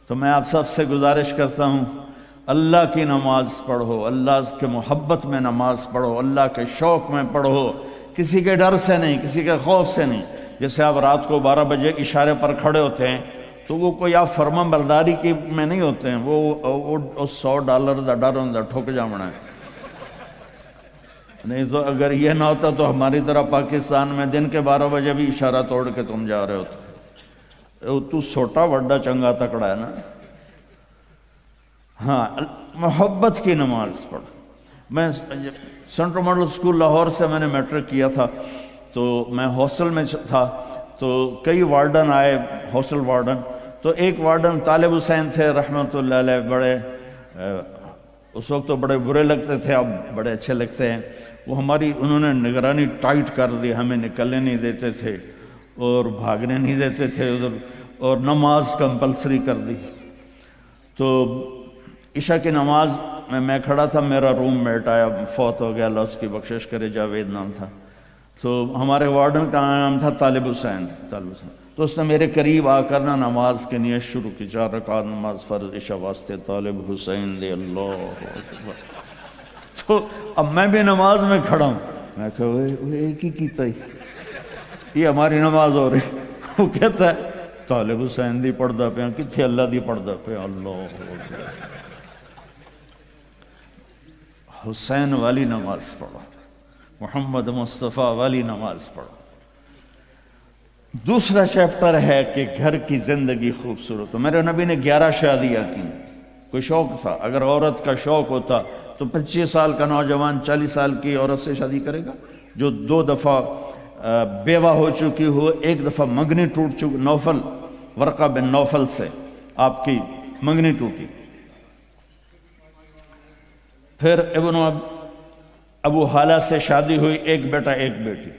تو میں آپ سب سے گزارش کرتا ہوں، اللہ کی نماز پڑھو، اللہ کے محبت میں نماز پڑھو، اللہ کے شوق میں پڑھو، کسی کے ڈر سے نہیں، کسی کے خوف سے نہیں۔ جیسے آپ رات کو 12 بجے اشارے پر کھڑے ہوتے ہیں تو وہ کوئی آپ فرما برداری کی میں نہیں ہوتے ہیں، وہ $100 دا ڈر ہوں ٹھک جامنا ہے۔ نہیں تو اگر یہ نہ ہوتا تو ہماری طرح پاکستان میں دن کے 12 بجے بھی اشارہ توڑ کے تم جا رہے ہوتے، تو سوٹا وڈا چنگا تکڑا ہے نا۔ ہاں، محبت کی نماز پڑھ۔ میں سینٹرل ماڈل اسکول لاہور سے میں نے میٹرک کیا تھا، تو میں ہاسٹل میں تھا، تو کئی وارڈن آئے، ہاسٹل وارڈن، تو ایک وارڈن طالب حسین تھے رحمۃ اللہ علیہ، بڑے اس وقت تو بڑے برے لگتے تھے، اب بڑے اچھے لگتے ہیں۔ وہ ہماری انہوں نے نگرانی ٹائٹ کر دی، ہمیں نکلنے نہیں دیتے تھے اور بھاگنے نہیں دیتے تھے ادھر، اور نماز کمپلسری کر دی۔ تو عشاء کی نماز میں کھڑا تھا، میرا روم میٹ آیا، فوت ہو گیا، اللہ اس کی بخشش کرے، جاوید نام تھا۔ تو ہمارے وارڈن کا نام تھا طالب حسین، تو اس نے میرے قریب آ کر نا نماز کی نیت شروع کی، 4 رکعت نماز فرض عشاء واسطے طالب حسین دے اللہ اکبر۔ تو اب میں بھی نماز میں کھڑا ہوں، میں کہا وہ ایک ہی کیتا ہی، یہ ہماری نماز ہو رہی۔ وہ کہتا ہے طالب حسین دی پڑھدا پیا، کتنے اللہ دی پڑھدا پیا، اللہ اکبر۔ حسین والی نماز پڑھو، محمد مصطفیٰ والی نماز پڑھو۔ دوسرا چیپٹر ہے کہ گھر کی زندگی خوبصورت ہو۔ میرے نبی نے 11 شادیاں کی، کوئی شوق تھا؟ اگر عورت کا شوق ہوتا تو 25 سال کا نوجوان 40 سال کی عورت سے شادی کرے گا؟ جو 2 دفعہ بیوہ ہو چکی ہو، 1 دفعہ منگنی ٹوٹ چکی، نوفل، ورقہ بن نوفل سے آپ کی منگنی ٹوٹی، پھر ابن ابو حالہ سے شادی ہوئی، 1 بیٹا 1 بیٹی،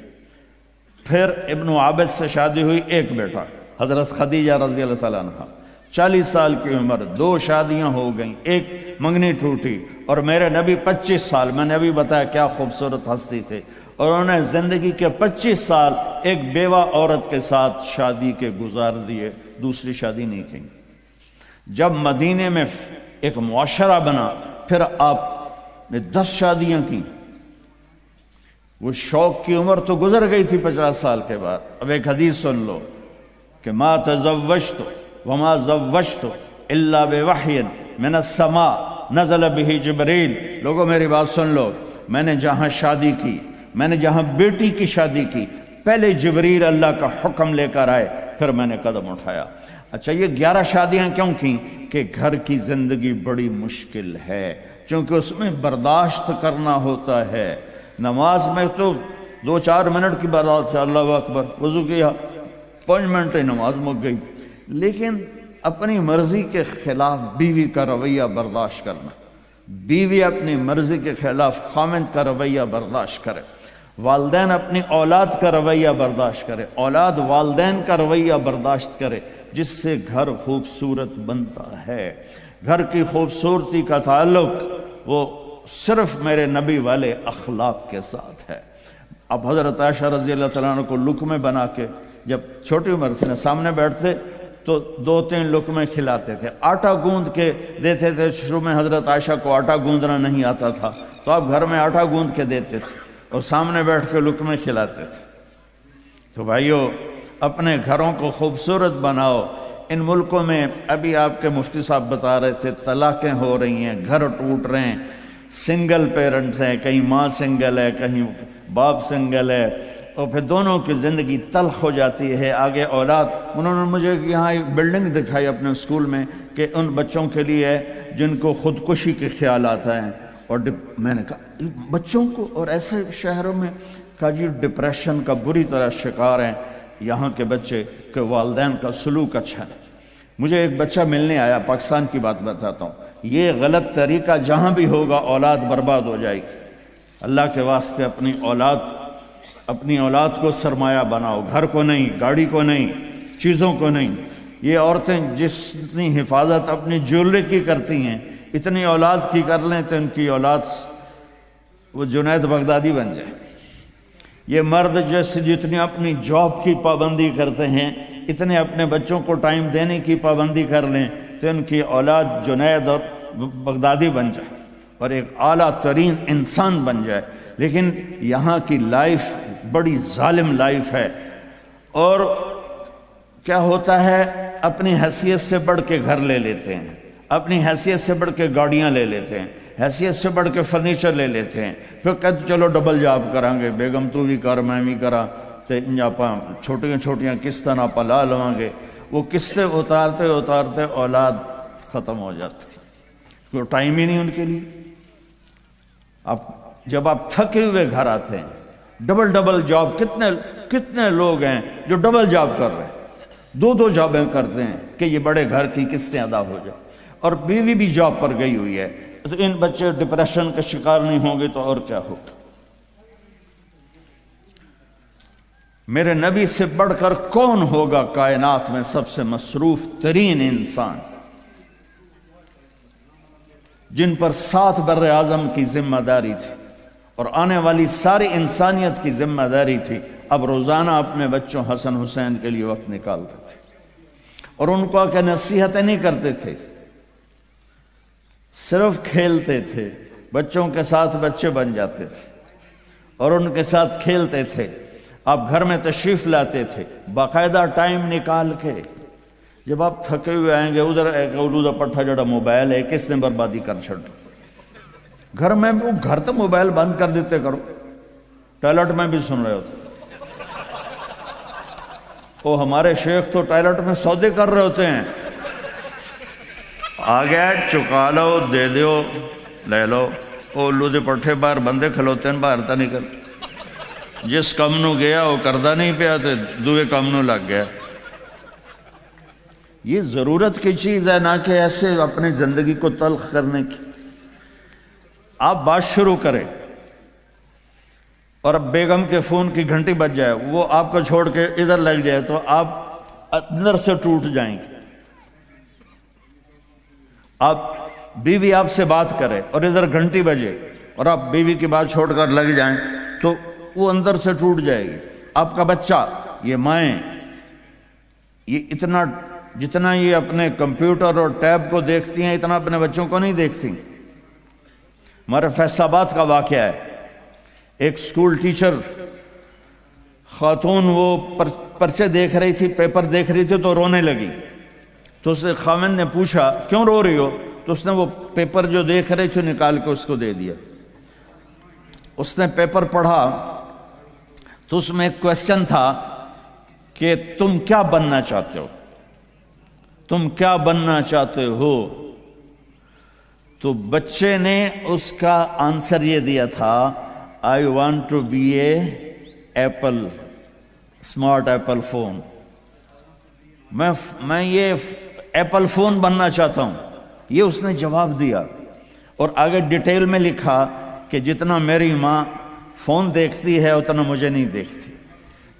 پھر ابن عابد سے شادی ہوئی، 1 بیٹا حضرت خدیجہ رضی اللہ تعالیٰ عنہ، 40 سال کی عمر، 2 شادیاں ہو گئیں، 1 منگنی ٹوٹی، اور میرے نبی 25 سال، میں نے ابھی بتایا کیا خوبصورت ہستی تھے، اور انہوں نے زندگی کے 25 سال ایک بیوہ عورت کے ساتھ شادی کے گزار دیے، دوسری شادی نہیں کی۔ جب مدینے میں ایک معاشرہ بنا، پھر آپ نے 10 شادیاں کی۔ وہ شوق کی عمر تو گزر گئی تھی 50 سال کے بعد۔ اب ایک حدیث سن لو کہ ما تزوجت وما زوجت الا بوحی من السماء نزل به جبریل۔ لوگوں میری بات سن لو، میں نے جہاں شادی کی، میں نے جہاں بیٹی کی شادی کی، پہلے جبریل اللہ کا حکم لے کر آئے، پھر میں نے قدم اٹھایا۔ اچھا یہ 11 شادیاں کیوں کی؟ کہ گھر کی زندگی بڑی مشکل ہے، چونکہ اس میں برداشت کرنا ہوتا ہے۔ نماز میں تو 2-4 منٹ کی بات سے اللہ اکبر، وضو کیا 5 منٹ نماز مک گئی، لیکن اپنی مرضی کے خلاف بیوی کا رویہ برداشت کرنا، بیوی اپنی مرضی کے خلاف خامند کا رویہ برداشت کرے، والدین اپنی اولاد کا رویہ برداشت کرے، اولاد والدین کا رویہ برداشت کرے، جس سے گھر خوبصورت بنتا ہے۔ گھر کی خوبصورتی کا تعلق وہ صرف میرے نبی والے اخلاق کے ساتھ ہے۔ اب حضرت عائشہ رضی اللہ تعالیٰ عنہ کو لقمے بنا کے، جب چھوٹی عمر تھی نا، سامنے بیٹھتے تو 2-3 لقمے کھلاتے تھے، آٹا گوندھ کے دیتے تھے۔ شروع میں حضرت عائشہ کو آٹا گوندنا نہیں آتا تھا، تو آپ گھر میں آٹا گوندھ کے دیتے تھے اور سامنے بیٹھ کے لقمے کھلاتے تھے۔ تو بھائیو، اپنے گھروں کو خوبصورت بناؤ۔ ان ملکوں میں ابھی آپ کے مفتی صاحب بتا رہے تھے طلاقیں ہو رہی ہیں، گھر ٹوٹ رہے ہیں، سنگل پیرنٹس ہیں، کہیں ماں سنگل ہے، کہیں باپ سنگل ہے، اور پھر دونوں کی زندگی تلخ ہو جاتی ہے۔ آگے اولاد، انہوں نے مجھے یہاں ایک بلڈنگ دکھائی اپنے اسکول میں کہ ان بچوں کے لیے جن کو خودکشی کے خیالات ہیں، اور میں نے کہا بچوں کو، اور ایسے شہروں میں کہا جی ڈپریشن کا بری طرح شکار ہیں یہاں کے بچے، کہ والدین کا سلوک اچھا ہے۔ مجھے ایک بچہ ملنے آیا، پاکستان کی بات بتاتا ہوں، یہ غلط طریقہ جہاں بھی ہوگا اولاد برباد ہو جائے گی۔ اللہ کے واسطے اپنی اولاد کو سرمایہ بناؤ، گھر کو نہیں، گاڑی کو نہیں، چیزوں کو نہیں۔ یہ عورتیں جتنی حفاظت اپنی جیولری کی کرتی ہیں، اتنی اولاد کی کر لیں تو ان کی اولاد وہ جنید بغدادی بن جائے۔ یہ مرد جیسے جتنی اپنی جاب کی پابندی کرتے ہیں، اتنے اپنے بچوں کو ٹائم دینے کی پابندی کر لیں تو ان کی اولاد جنید اور بغدادی بن جائے اور ایک اعلیٰ ترین انسان بن جائے۔ لیکن یہاں کی لائف بڑی ظالم لائف ہے، اور کیا ہوتا ہے، اپنی حیثیت سے بڑھ کے گھر لے لیتے ہیں، اپنی حیثیت سے بڑھ کے گاڑیاں لے لیتے ہیں، حیثیت سے بڑھ کے فرنیچر لے لیتے ہیں، پھر کہتے چلو ڈبل جاب کریں گے، بیگم تو بھی کر میں بھی کرا، تو آپ چھوٹیاں قسطیں آپ لا لواں گے۔ وہ قسطیں اتارتے اتارتے اولاد ختم ہو جاتی، کوئی ٹائم ہی نہیں ان کے لیے۔ جب آپ تھکے ہوئے گھر آتے ہیں، ڈبل جاب، کتنے لوگ ہیں جو ڈبل جاب کر رہے ہیں، 2 جابیں کرتے ہیں کہ یہ بڑے گھر کی قسطیں ادا ہو جائے، اور بیوی بھی جاب پر گئی ہوئی ہے، تو ان بچے ڈپریشن کا شکار نہیں ہوں گے تو اور کیا ہوگا۔ میرے نبی سے بڑھ کر کون ہوگا کائنات میں سب سے مصروف ترین انسان، جن پر 7 بر اعظم کی ذمہ داری تھی، اور آنے والی ساری انسانیت کی ذمہ داری تھی. اب روزانہ اپنے بچوں حسن حسین کے لیے وقت نکالتے تھے اور ان کو کہ نصیحتیں نہیں کرتے تھے، صرف کھیلتے تھے. بچوں کے ساتھ بچے بن جاتے تھے اور ان کے ساتھ کھیلتے تھے. آپ گھر میں تشریف لاتے تھے باقاعدہ ٹائم نکال کے. جب آپ تھکے ہوئے آئیں گے ادھر ایک اولودہ پٹھا جڑا موبائل ہے کس نے بربادی کر چھڑ. گھر میں گھر تو موبائل بند کر دیتے کرو. ٹوائلٹ میں بھی سن رہے ہوتے. وہ ہمارے شیخ تو ٹوائلٹ میں سودے کر رہے ہوتے ہیں. آ گیا چکا لو دے دیو لے لو. وہ الو دے پٹھے باہر بندے کھلوتے ہیں باہر تا نکل. جس کم نو گیا وہ کردہ نہیں پیا تے دوے کم نو لگ گیا. یہ ضرورت کی چیز ہے نہ کہ ایسے اپنی زندگی کو تلخ کرنے کی. آپ بات شروع کریں اور اب بیگم کے فون کی گھنٹی بج جائے وہ آپ کو چھوڑ کے ادھر لگ جائے تو آپ اندر سے ٹوٹ جائیں گے. آپ بیوی آپ سے بات کرے اور ادھر گھنٹی بجے اور آپ بیوی کی بات چھوڑ کر لگ جائیں تو وہ اندر سے ٹوٹ جائے گی. آپ کا بچہ، یہ مائیں، یہ اتنا جتنا یہ اپنے کمپیوٹر اور ٹیب کو دیکھتی ہیں اتنا اپنے بچوں کو نہیں دیکھتی. ہمارے فیصل آباد کا واقعہ ہے. ایک سکول ٹیچر خاتون وہ پرچے دیکھ رہی تھی، پیپر دیکھ رہی تھی تو رونے لگی. تو اس نے خاوند نے پوچھا کیوں رو رہی ہو؟ تو اس نے وہ پیپر جو دیکھ رہی تھی نکال کے اس کو دے دیا. اس نے پیپر پڑھا تو اس میں ایک کویسچن تھا کہ تم کیا بننا چاہتے ہو؟ تم کیا بننا چاہتے ہو؟ تو بچے نے اس کا آنسر یہ دیا تھا I want to be a Apple, smart Apple phone. میں یہ ایپل فون بننا چاہتا ہوں. یہ اس نے جواب دیا اور آگے ڈیٹیل میں لکھا کہ جتنا میری ماں فون دیکھتی ہے اتنا مجھے نہیں دیکھتی،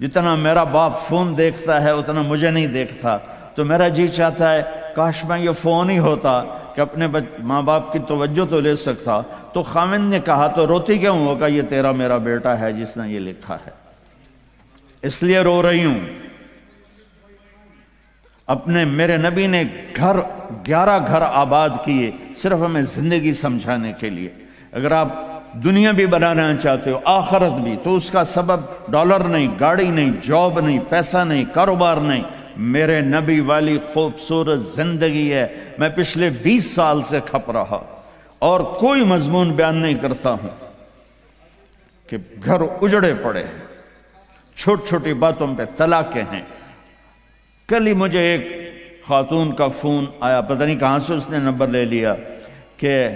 جتنا میرا باپ فون دیکھتا ہے اتنا مجھے نہیں دیکھتا. تو میرا جی چاہتا ہے کاش میں یہ فون ہی ہوتا کہ اپنے ماں باپ کی توجہ تو لے سکتا. تو خاوند نے کہا تو روتی کیوں ہوگا؟ یہ تیرا میرا بیٹا ہے جس نے یہ لکھا ہے، اس لیے رو رہی ہوں. اپنے میرے نبی نے 11 گھر آباد کیے صرف ہمیں زندگی سمجھانے کے لیے. اگر آپ دنیا بھی بنانا چاہتے ہو آخرت بھی تو اس کا سبب ڈالر نہیں، گاڑی نہیں، جاب نہیں، پیسہ نہیں، کاروبار نہیں، میرے نبی والی خوبصورت زندگی ہے. میں پچھلے 20 سال سے کھپ رہا اور کوئی مضمون بیان نہیں کرتا ہوں کہ گھر اجڑے پڑے ہیں، چھوٹی چھوٹی باتوں پہ طلاقیں ہیں. کل ہی مجھے ایک خاتون کا فون آیا، پتہ نہیں کہاں سے اس نے نمبر لے لیا کہ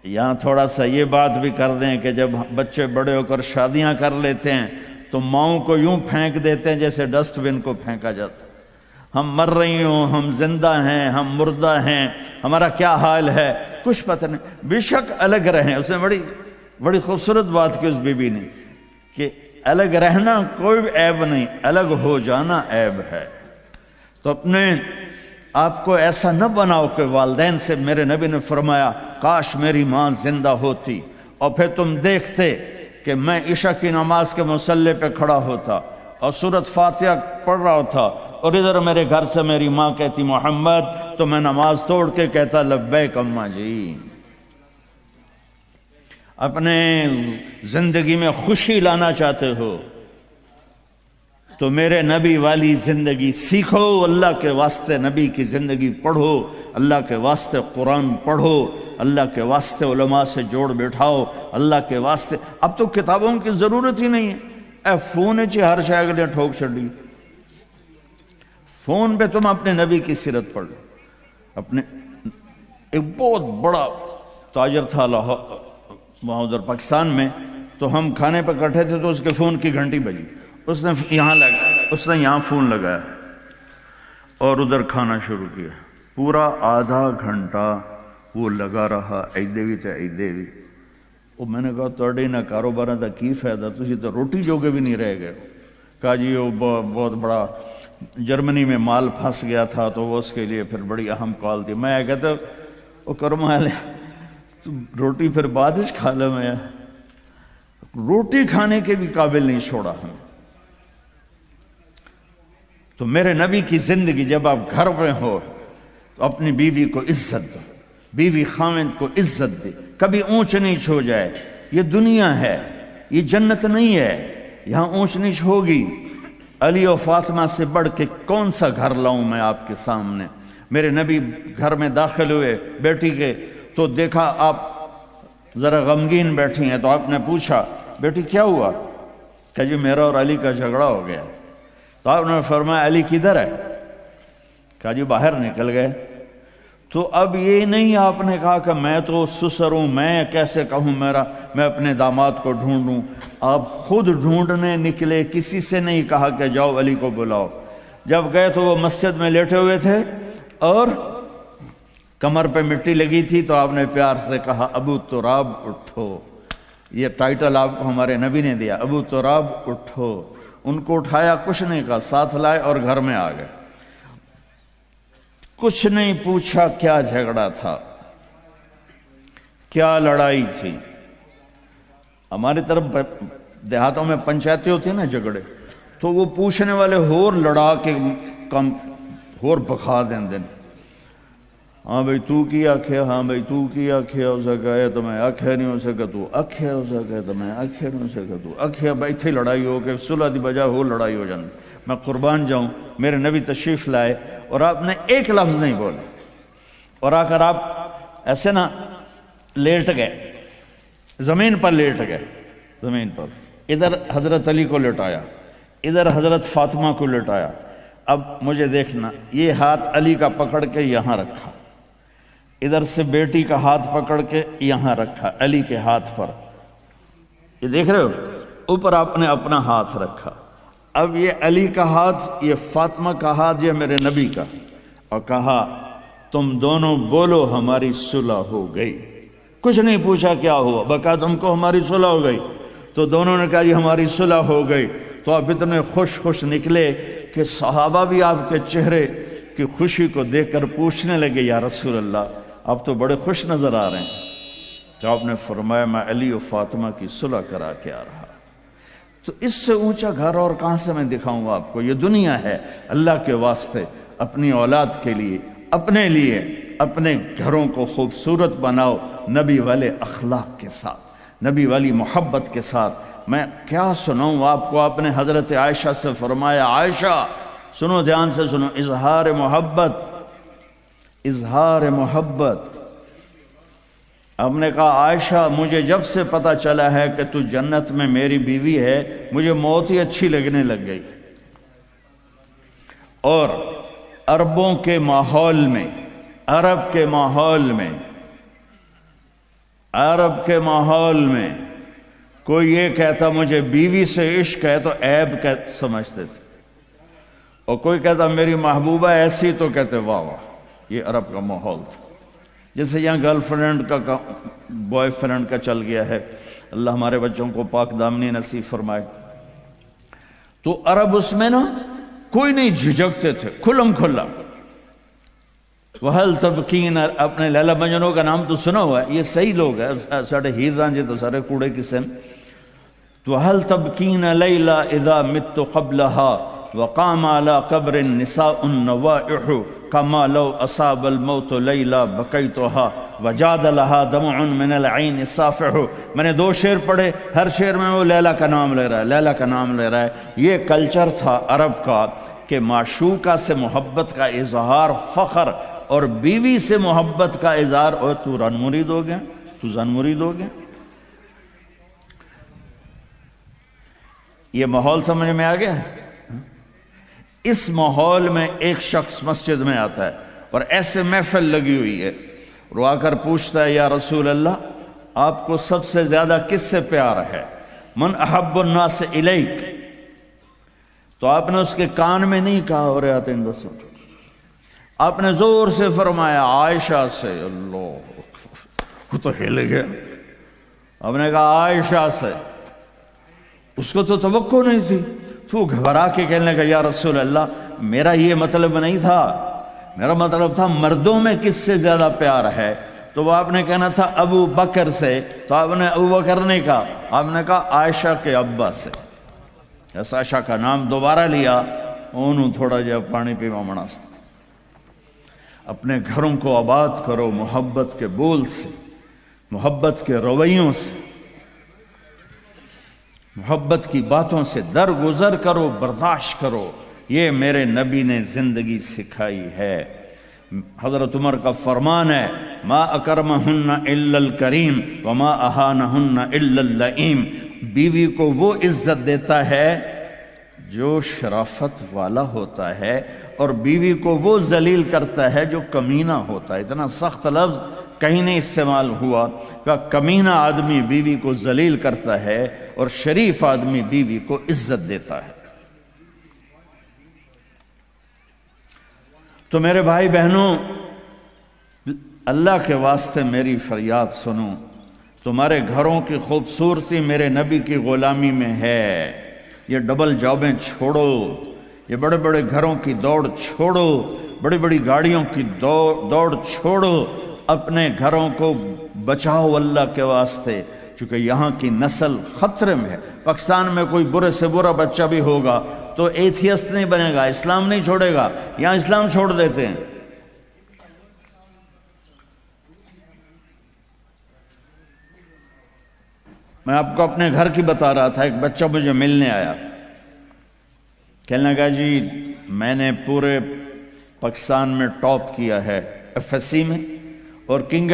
یہاں تھوڑا سا یہ بات بھی کر دیں کہ جب بچے بڑے ہو کر شادیاں کر لیتے ہیں تو ماؤں کو یوں پھینک دیتے ہیں جیسے ڈسٹ بن کو پھینکا جاتا. ہم مر رہی ہوں، ہم زندہ ہیں، ہم مردہ ہیں، ہمارا کیا حال ہے کچھ پتہ نہیں. بے شک الگ رہیں. اس نے بڑی خوبصورت بات کی اس بی بی نے کہ الگ رہنا کوئی عیب نہیں، الگ ہو جانا عیب ہے. تو اپنے آپ کو ایسا نہ بناؤ کہ والدین سے میرے نبی نے فرمایا کاش میری ماں زندہ ہوتی اور پھر تم دیکھتے کہ میں عشاء کی نماز کے مصلی پہ کھڑا ہوتا اور سورۃ فاتحہ پڑھ رہا ہوتا اور ادھر میرے گھر سے میری ماں کہتی محمد، تو میں نماز توڑ کے کہتا لبیک اماں جی. اپنے زندگی میں خوشی لانا چاہتے ہو تو میرے نبی والی زندگی سیکھو. اللہ کے واسطے نبی کی زندگی پڑھو، اللہ کے واسطے قرآن پڑھو، اللہ کے واسطے علماء سے جوڑ بیٹھاؤ، اللہ کے واسطے. اب تو کتابوں کی ضرورت ہی نہیں ہے. اے فون چ ہر شے اگلے ٹھوک چھڑی. فون پہ تم اپنے نبی کی سیرت پڑھ لو. اپنے ایک بہت بڑا تاجر تھا وہاں ادھر پاکستان میں، تو ہم کھانے پہ کٹھے تھے تو اس کے فون کی گھنٹی بجی. اس نے یہاں فون لگایا اور ادھر کھانا شروع کیا. پورا آدھا گھنٹہ وہ لگا رہا، ایدے بھی تے ایدے بھی. وہ میں نے کہا تھوڑے نہ کاروبار دا کی فائدہ، تسی تو روٹی جوگے بھی نہیں رہ گئے. کہا جی وہ بہت بڑا جرمنی میں مال پھنس گیا تھا تو وہ اس کے لیے پھر بڑی اہم کال تھی. میں کہتا وہ کرما لے تو روٹی پھر بعد کھا لے. میں روٹی کھانے کے بھی قابل نہیں چھوڑا ہمیں۔ تو میرے نبی کی زندگی، جب آپ گھر میں ہو تو اپنی بیوی کو عزت دو، بیوی خاوند کو عزت دے، کبھی اونچ نیچ ہو جائے۔ یہ دنیا ہے، یہ جنت نہیں ہے، یہاں اونچ نیچ ہوگی۔ علی و فاطمہ سے بڑھ کے کون سا گھر لاؤں میں آپ کے سامنے؟ میرے نبی گھر میں داخل ہوئے بیٹی کے، تو دیکھا آپ ذرا غمگین بیٹھی ہیں، تو آپ نے پوچھا بیٹی کیا ہوا؟ کہ جی میرا اور علی کا جھگڑا ہو گیا۔ تو آپ نے فرمایا علی کدھر ہے؟ کہا جی باہر نکل گئے۔ تو اب یہ نہیں آپ نے کہا کہ میں تو سسر ہوں، میں کیسے کہوں میں اپنے داماد کو ڈھونڈوں۔ آپ خود ڈھونڈنے نکلے، کسی سے نہیں کہا کہ جاؤ علی کو بلاؤ۔ جب گئے تو وہ مسجد میں لیٹے ہوئے تھے اور کمر پہ مٹی لگی تھی، تو آپ نے پیار سے کہا ابو تراب اٹھو۔ یہ ٹائٹل آپ کو ہمارے نبی نے دیا، ابو تراب اٹھو۔ ان کو اٹھایا، کچھ نہیں کہا، ساتھ لائے اور گھر میں آ گئے۔ کچھ نہیں پوچھا کیا جھگڑا تھا، کیا لڑائی تھی۔ ہماری طرف دیہاتوں میں پنچایتیں ہوتی ہیں نا جھگڑے، تو وہ پوچھنے والے ہور لڑا کے کم ہور بکھا دیں۔ ہاں بھئی تو کی آکھیا، ہاں بھئی تو کی آکھیا ہو سکا ہے تو میں آکھیا نہیں ہو سکا، تو آکھیا ہو سکا ہے تو میں آکھیا نہیں ہو سکا، تو آکھیا بھئی تھی لڑائی ہو کے صلح دی بجا ہو لڑائی ہو جاندی۔ میں قربان جاؤں، میرے نبی تشریف لائے اور آپ نے ایک لفظ نہیں بولے، اور آ کر آپ ایسے نا لیٹ گئے، زمین پر لیٹ گئے، زمین پر۔ ادھر حضرت علی کو لٹایا، ادھر حضرت فاطمہ کو لٹایا۔ اب مجھے دیکھنا، یہ ہاتھ علی کا پکڑ کے یہاں رکھا، ادھر سے بیٹی کا ہاتھ پکڑ کے یہاں رکھا علی کے ہاتھ پر، یہ دیکھ رہے ہو، اوپر آپ نے اپنا ہاتھ رکھا۔ اب یہ علی کا ہاتھ، یہ فاطمہ کا ہاتھ، یہ میرے نبی کا، اور کہا تم دونوں بولو ہماری صلح ہو گئی۔ کچھ نہیں پوچھا کیا ہوا، بکا تم کو ہماری صلح ہو گئی۔ تو دونوں نے کہا جی ہماری صلح ہو گئی۔ تو آپ اتنے خوش نکلے کہ صحابہ بھی آپ کے چہرے کی خوشی کو دیکھ کر پوچھنے لگے یا رسول اللہ آپ تو بڑے خوش نظر آ رہے ہیں۔ تو آپ نے فرمایا میں علی و فاطمہ کی صلح کرا کے آ رہا۔ تو اس سے اونچا گھر اور کہاں سے میں دکھاؤں گا آپ کو؟ یہ دنیا ہے، اللہ کے واسطے اپنی اولاد کے لیے، اپنے لیے، اپنے گھروں کو خوبصورت بناؤ نبی والے اخلاق کے ساتھ، نبی والی محبت کے ساتھ۔ میں کیا سناؤں آپ کو؟ آپ نے حضرت عائشہ سے فرمایا عائشہ سنو، دھیان سے سنو، اظہار محبت، اظہار محبت۔ ہم نے کہا عائشہ مجھے جب سے پتا چلا ہے کہ تو جنت میں میری بیوی ہے، مجھے موت ہی اچھی لگنے لگ گئی۔ اور عربوں کے ماحول میں، عرب کے ماحول میں کوئی یہ کہتا مجھے بیوی سے عشق ہے تو عیب سمجھتے تھے، اور کوئی کہتا میری محبوبہ ایسی تو کہتے واہ واہ۔ یہ عرب کا ماحول تھا، جیسے یہاں گرل فرینڈ کا بوائے فرینڈ کا چل گیا ہے۔ اللہ ہمارے بچوں کو پاک دامنی نصیب فرمائے۔ تو عرب اس میں نا کوئی نہیں جھجکتے تھے، کھلم کھلا۔ وَهَلْ تَبْكِينَ، اپنے لیلا مجنوں کا نام تو سنا ہوا ہے، یہ صحیح لوگ ہیں، ساڑھے ہیر رانجے تو سارے کوڑے کسے ہیں۔ تو وَهَلْ تَبْكِينَ لَيْلَا إِذَا مِتُّ قَبْلَهَا وقام على قبر النساء النوائح كما لو أصاب الموت ليلى بكيتها وجاد لها دمع من العين صافح۔ میں نے 2 شعر پڑھے، ہر شعر میں وہ لیلا کا نام لے رہا ہے، لیلا کا نام لے رہا ہے۔ یہ کلچر تھا عرب کا کہ معشوقہ سے محبت کا اظہار فخر، اور بیوی سے محبت کا اظہار اور تو رن مرید ہو گیا، تو زن مرید ہو گیا۔ یہ ماحول سمجھ میں آ گیا؟ اس ماحول میں ایک شخص مسجد میں آتا ہے اور ایسے محفل لگی ہوئی ہے، اور آ کر پوچھتا ہے یا رسول اللہ آپ کو سب سے زیادہ کس سے پیار ہے؟ من احب الناس الیک۔ تو آپ نے اس کے کان میں نہیں کہا اور آتے ہیں بس، آپ نے زور سے فرمایا عائشہ سے۔ اللہ، وہ تو ہل گیا۔ آپ نے کہا عائشہ سے، اس کو تو توقع نہیں تھی۔ تو گھبرا کے کہنے لگا یا رسول اللہ میرا یہ مطلب نہیں تھا، میرا مطلب تھا مردوں میں کس سے زیادہ پیار ہے؟ تو وہ آپ نے کہنا تھا ابو بکر سے، تو آپ نے ابو بکر نہیں کہا، آپ نے کہا عائشہ کے ابا سے۔ اس عائشہ کا نام دوبارہ لیا، انہوں تھوڑا جا پانی پیوا مناستا۔ اپنے گھروں کو آباد کرو محبت کے بول سے، محبت کے رویوں سے، محبت کی باتوں سے درگزر کرو، برداشت کرو۔ یہ میرے نبی نے زندگی سکھائی ہے۔ حضرت عمر کا فرمان ہے ما اکرمہن الا الکریم وما اہانہن الا اللئیم، بیوی کو وہ عزت دیتا ہے جو شرافت والا ہوتا ہے، اور بیوی کو وہ ذلیل کرتا ہے جو کمینہ ہوتا ہے۔ اتنا سخت لفظ کہیں نہیں استعمال ہوا کہ کمینہ آدمی بیوی کو ذلیل کرتا ہے اور شریف آدمی بیوی کو عزت دیتا ہے۔ تو میرے بھائی بہنوں، اللہ کے واسطے میری فریاد سنو، تمہارے گھروں کی خوبصورتی میرے نبی کی غلامی میں ہے۔ یہ ڈبل جابیں چھوڑو، یہ بڑے بڑے گھروں کی دوڑ چھوڑو، بڑی بڑی گاڑیوں کی دوڑ چھوڑو، اپنے گھروں کو بچاؤ اللہ کے واسطے، چونکہ یہاں کی نسل خطرے میں ہے۔ پاکستان میں کوئی برے سے برا بچہ بھی ہوگا تو ایتھیسٹ نہیں بنے گا، اسلام نہیں چھوڑے گا، یہاں اسلام چھوڑ دیتے ہیں۔ میں آپ کو اپنے گھر کی بتا رہا تھا، ایک بچہ مجھے ملنے آیا، کہنے لگا جی میں نے پورے پاکستان میں ٹاپ کیا ہے ایف ایس سی میں، اور کنگ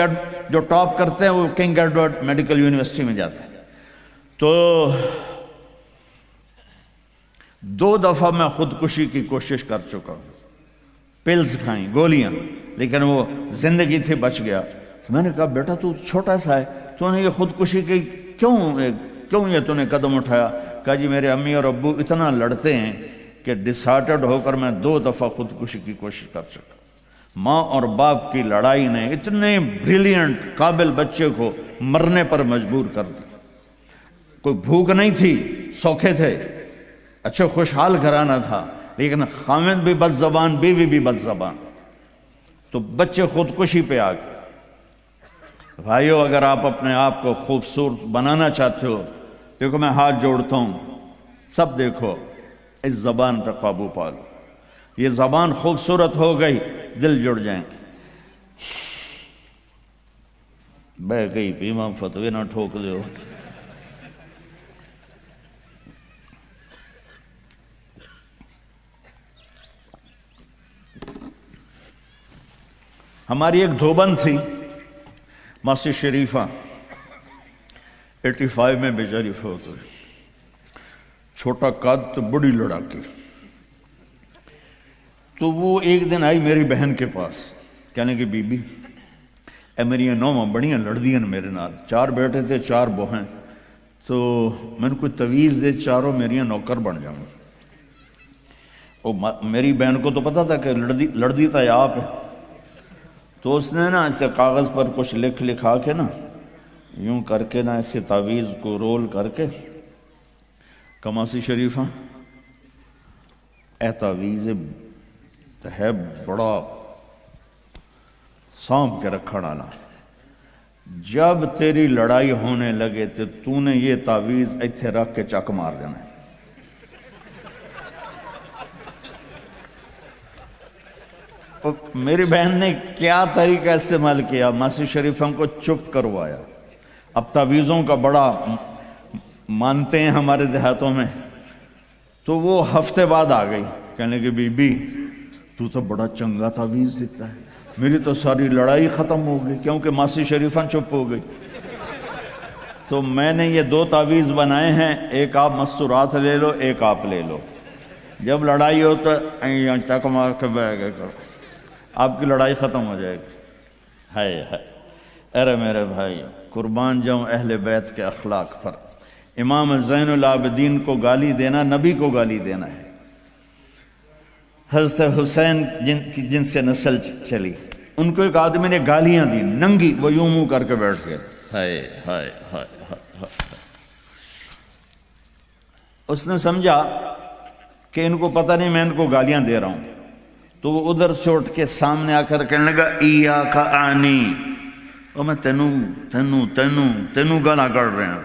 جو ٹاپ کرتے ہیں وہ کنگ ایڈورڈ میڈیکل یونیورسٹی میں جاتے ہیں۔ تو 2 دفعہ میں خودکشی کی کوشش کر چکا ہوں، پلز کھائیں، گولیاں، لیکن وہ زندگی تھی، بچ گیا۔ میں نے کہا بیٹا تو چھوٹا سا ہے، تو نے یہ خودکشی کی کیوں یہ تو نے قدم اٹھایا؟ کہا جی میرے امی اور ابو اتنا لڑتے ہیں کہ ڈسہارٹڈ ہو کر میں 2 دفعہ خودکشی کی کوشش کر چکا۔ ماں اور باپ کی لڑائی نے اتنے بریلینٹ قابل بچے کو مرنے پر مجبور کر دیا۔ کوئی بھوک نہیں تھی، سوکھے تھے، اچھے خوشحال گھرانہ تھا، لیکن خامد بھی بد زبان، بیوی بھی بد زبان، تو بچے خودکشی پہ آ گئے۔ بھائیو، اگر آپ اپنے آپ کو خوبصورت بنانا چاہتے ہو، دیکھو میں ہاتھ جوڑتا ہوں، سب دیکھو، اس زبان پہ قابو پا لو۔ یہ زبان خوبصورت ہو گئی، دل جڑ جائیں۔ بہ گئی پیما فتوی نہ ٹھوک دو۔ ہماری ایک دھوبن تھی ماسی شریفہ، 85 میں بیچاری فوت ہوئی، چھوٹا قد تو بڑی لڑاکی۔ تو وہ ایک دن آئی میری بہن کے پاس، کہنے کہ بی بی اے میری نوواں بڑیاں لڑدیاں میرے نال، 4 بیٹے تھے 4 بہن، تو میں نے کوئی تویز دے، چاروں میری نوکر بن جاؤں۔ میری بہن کو تو پتا تھا کہ لڑدی تھا یا آپ ہے، تو اس نے نا اسے کاغذ پر کچھ لکھا کے نا یوں کر کے نا اسے تعویذ کو رول کر کے کماسی شریفہ اے تعویذ ہے بڑا سانپ کے رکھڑ آنا، جب تیری لڑائی ہونے لگے تو نے یہ تعویذ ایتھے رکھ کے چک مار دینا ہے۔ میری بہن نے کیا طریقہ استعمال کیا، ماسی شریفہ کو چپ کروایا۔ اب تعویذوں کا بڑا مانتے ہیں ہمارے دیہاتوں میں، تو وہ ہفتے بعد آ گئی، کہنے کہ بی بی تو تو بڑا چنگا تعویذ دیتا ہے، میری تو ساری لڑائی ختم ہو گئی، کیونکہ ماسی شریفہ چپ ہو گئی۔ تو میں نے یہ 2 تعویذ بنائے ہیں، ایک آپ مستورات لے لو، ایک آپ لے لو، جب لڑائی ہو تو چک مار کے بہ گئے کرو، آپ کی لڑائی ختم ہو جائے گی۔ ہائے ہائے، ارے میرے بھائی، قربان جاؤں اہل بیت کے اخلاق پر۔ امام زین العابدین کو گالی دینا نبی کو گالی دینا ہے۔ حضرت حسین جن سے نسل چلی، ان کو ایک آدمی نے گالیاں دی ننگی، وہ یوں منہ کر کے بیٹھ گئے۔ ہائے ہائے ہائے ہائے، اس نے سمجھا کہ ان کو پتہ نہیں میں ان کو گالیاں دے رہا ہوں، تو وہ ادھر سے اٹھ کے سامنے آ کر کہنے لگا ایاک عنی، اور میں تینوں گالا کر رہے ہیں.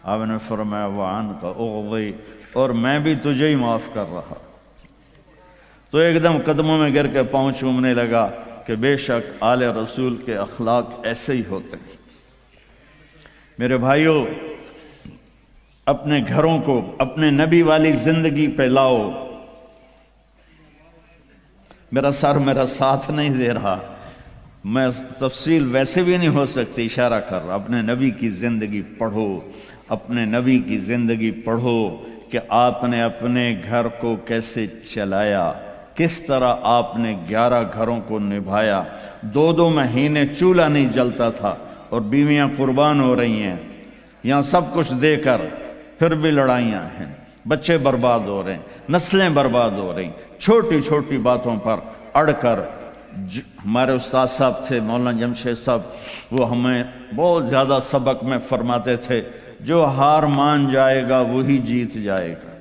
آپ نے فرمایا وعن کا اغوی، اور میں بھی تجھے ہی معاف کر رہا. تو ایک دم قدموں میں گر کے پاؤں چومنے لگا کہ بے شک آل رسول کے اخلاق ایسے ہی ہوتے ہیں. میرے بھائیوں، اپنے گھروں کو اپنے نبی والی زندگی پہ لاؤ. میرا سر میرا ساتھ نہیں دے رہا، میں تفصیل ویسے بھی نہیں ہو سکتی، اشارہ کر رہا. اپنے نبی کی زندگی پڑھو، اپنے نبی کی زندگی پڑھو کہ آپ نے اپنے گھر کو کیسے چلایا، کس طرح آپ نے 11 گھروں کو نبھایا. 2 مہینے چولہا نہیں جلتا تھا اور بیویاں قربان ہو رہی ہیں. یہاں سب کچھ دے کر پھر بھی لڑائیاں ہیں، بچے برباد ہو رہے ہیں، نسلیں برباد ہو رہی ہیں. چھوٹی چھوٹی باتوں پر اڑ کر. ہمارے استاد صاحب تھے مولانا جمشید صاحب، وہ ہمیں بہت زیادہ سبق میں فرماتے تھے جو ہار مان جائے گا وہی جیت جائے گا.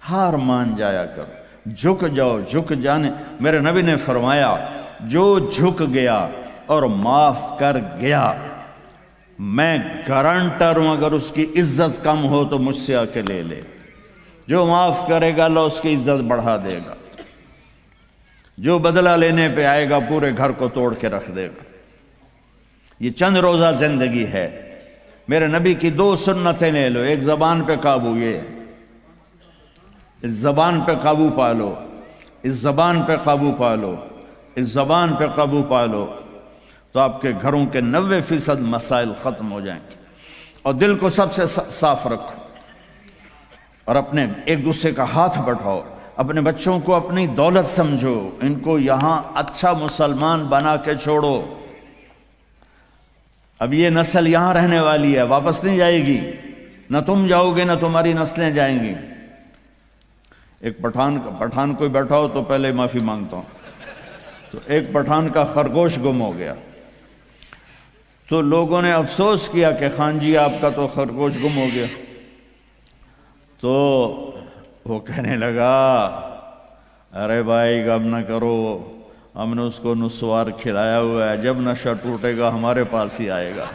ہار مان جایا کرو، جھک جاؤ. جھک جانے، میرے نبی نے فرمایا جو جھک گیا اور معاف کر گیا، میں گارنٹر ہوں اگر اس کی عزت کم ہو تو مجھ سے آ کے لے لے. جو معاف کرے گا اللہ اس کی عزت بڑھا دے گا. جو بدلہ لینے پہ آئے گا پورے گھر کو توڑ کے رکھ دے گا. یہ چند روزہ زندگی ہے. میرے نبی کی 2 سنتیں لے لو. ایک زبان پہ قابو، یہ اس زبان پہ قابو پا لو، اس زبان پہ قابو پا لو، اس زبان پہ قابو پا لو تو آپ کے گھروں کے 90% مسائل ختم ہو جائیں گے. اور دل کو سب سے صاف رکھو اور اپنے ایک دوسرے کا ہاتھ بٹھاؤ. اپنے بچوں کو اپنی دولت سمجھو، ان کو یہاں اچھا مسلمان بنا کے چھوڑو. اب یہ نسل یہاں رہنے والی ہے، واپس نہیں جائے گی. نہ تم جاؤ گے نہ تمہاری نسلیں جائیں گی. ایک پٹھان کوئی بیٹھا ہو تو پہلے معافی مانگتا ہوں. تو ایک پٹھان کا خرگوش گم ہو گیا تو لوگوں نے افسوس کیا کہ خان جی آپ کا تو خرگوش گم ہو گیا. تو وہ کہنے لگا ارے بھائی غم نہ کرو، ہم نے اس کو نسوار کھلایا ہوا ہے، جب نشہ ٹوٹے گا ہمارے پاس ہی آئے گا.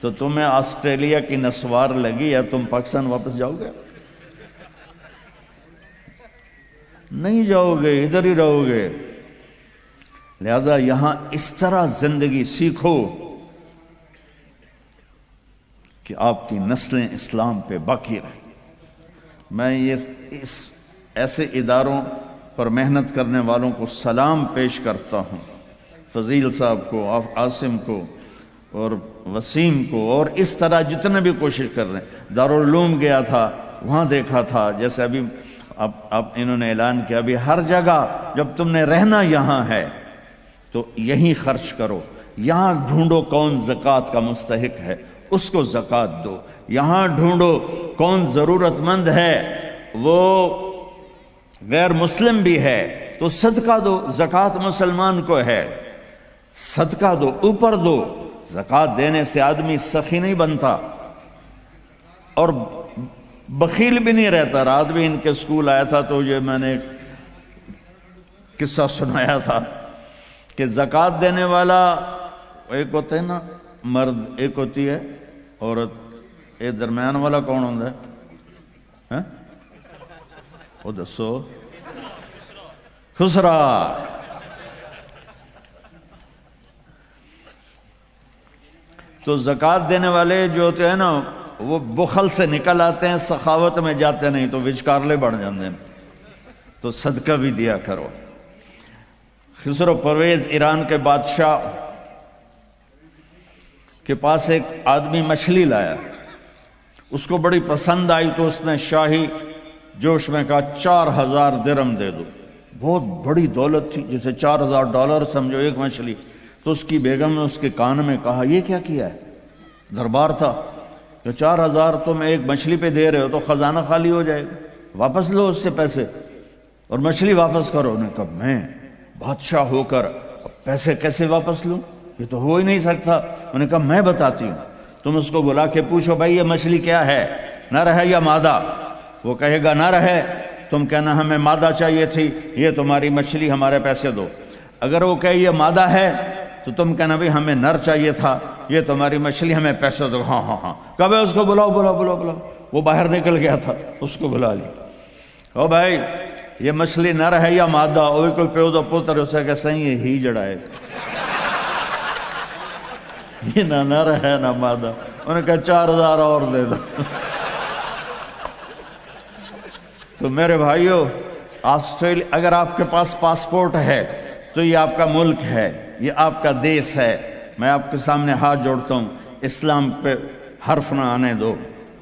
تو تمہیں آسٹریلیا کی نسوار لگی ہے، تم پاکستان واپس جاؤ گے؟ نہیں جاؤ گے، ادھر ہی رہو گے. لہذا یہاں اس طرح زندگی سیکھو کہ آپ کی نسلیں اسلام پہ باقی رہیں. میں اس ایسے اداروں پر محنت کرنے والوں کو سلام پیش کرتا ہوں، فضیل صاحب کو، عاصم کو اور وسیم کو، اور اس طرح جتنے بھی کوشش کر رہے ہیں. دارالعلوم گیا تھا، وہاں دیکھا تھا جیسے ابھی اب انہوں نے اعلان کیا ابھی ہر جگہ جب تم نے رہنا یہاں ہے تو یہیں خرچ کرو. یہاں ڈھونڈو کون زکوٰۃ کا مستحق ہے، اس کو زکوٰۃ دو. یہاں ڈھونڈو کون ضرورت مند ہے، وہ غیر مسلم بھی ہے تو صدقہ دو. زکوٰۃ مسلمان کو ہے، صدقہ دو، اوپر دو. زکوٰۃ دینے سے آدمی سخی نہیں بنتا اور بخیل بھی نہیں رہتا. رات بھی ان کے اسکول آیا تھا تو یہ میں نے ایک قصہ سنایا تھا کہ زکوٰۃ دینے والا ایک ہوتا ہے نا مرد، ایک ہوتی ہے عورت، ایک درمیان والا کون ہوتا ہے؟ وہ دسو. خسرا. تو زکوٰۃ دینے والے جو ہوتے ہیں نا وہ بخل سے نکل آتے ہیں، سخاوت میں جاتے نہیں تو وچکارلے بڑھ جاتے ہیں. تو صدقہ بھی دیا کرو. خسرو پرویز ایران کے بادشاہ کے پاس ایک آدمی مچھلی لایا، اس کو بڑی پسند آئی تو اس نے شاہی جوش میں کہا 4000 درہم دے دو. بہت بڑی دولت تھی، جیسے $4000 سمجھو ایک مچھلی. تو اس کی بیگم نے اس کے کان میں کہا یہ کیا کیا ہے؟ دربار تھا کہ 4000 تم ایک مچھلی پہ دے رہے ہو تو خزانہ خالی ہو جائے گا، واپس لو اس سے پیسے اور مچھلی واپس کرو. انہوں نے کہا میں بادشاہ ہو کر پیسے کیسے واپس لوں، یہ تو ہو ہی نہیں سکتا. انہوں نے کہا میں بتاتی ہوں، تم اس کو بلا کے پوچھو بھائی یہ مچھلی کیا ہے، نر ہے یا مادہ؟ وہ کہے گا نر ہے، تم کہنا ہمیں مادہ چاہیے تھی، یہ تمہاری مچھلی، ہمارے پیسے دو. اگر وہ کہے یہ مادہ ہے تو تم کہنا بھائی ہمیں نر چاہیے تھا، یہ تمہاری مچھلی ہمیں پیسے دو، ہاں ہاں ہاں، کب ہے اس کو بلاؤ بلاؤ بلاؤ بلاؤ، وہ باہر نکل گیا تھا، اس کو بلا لی، او بھائی یہ مچھلی نر ہے یا مادہ؟ وہ کوئی پیو دا پتر اسے کہ صحیح ہے ہی جڑا ہے، یہ نہ نر ہے نہ مادہ، انہوں نے کہا 4000 اور دے دو۔ تو میرے بھائیو، آسٹریلیا، اگر آپ کے پاس پاسپورٹ ہے تو یہ آپ کا ملک ہے، یہ آپ کا دیس ہے۔ میں آپ کے سامنے ہاتھ جوڑتا ہوں، اسلام پہ حرف نہ آنے دو،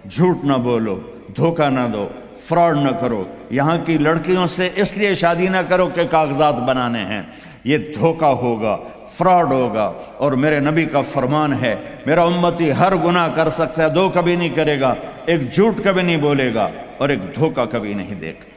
جھوٹ نہ بولو، دھوکہ نہ دو، فراڈ نہ کرو۔ یہاں کی لڑکیوں سے اس لیے شادی نہ کرو کہ کاغذات بنانے ہیں، یہ دھوکہ ہوگا، فراڈ ہوگا۔ اور میرے نبی کا فرمان ہے، میرا امتی ہر گناہ کر سکتا ہے، دو کبھی نہیں کرے گا، ایک جھوٹ کبھی نہیں بولے گا اور ایک دھوکہ کبھی نہیں دے گا۔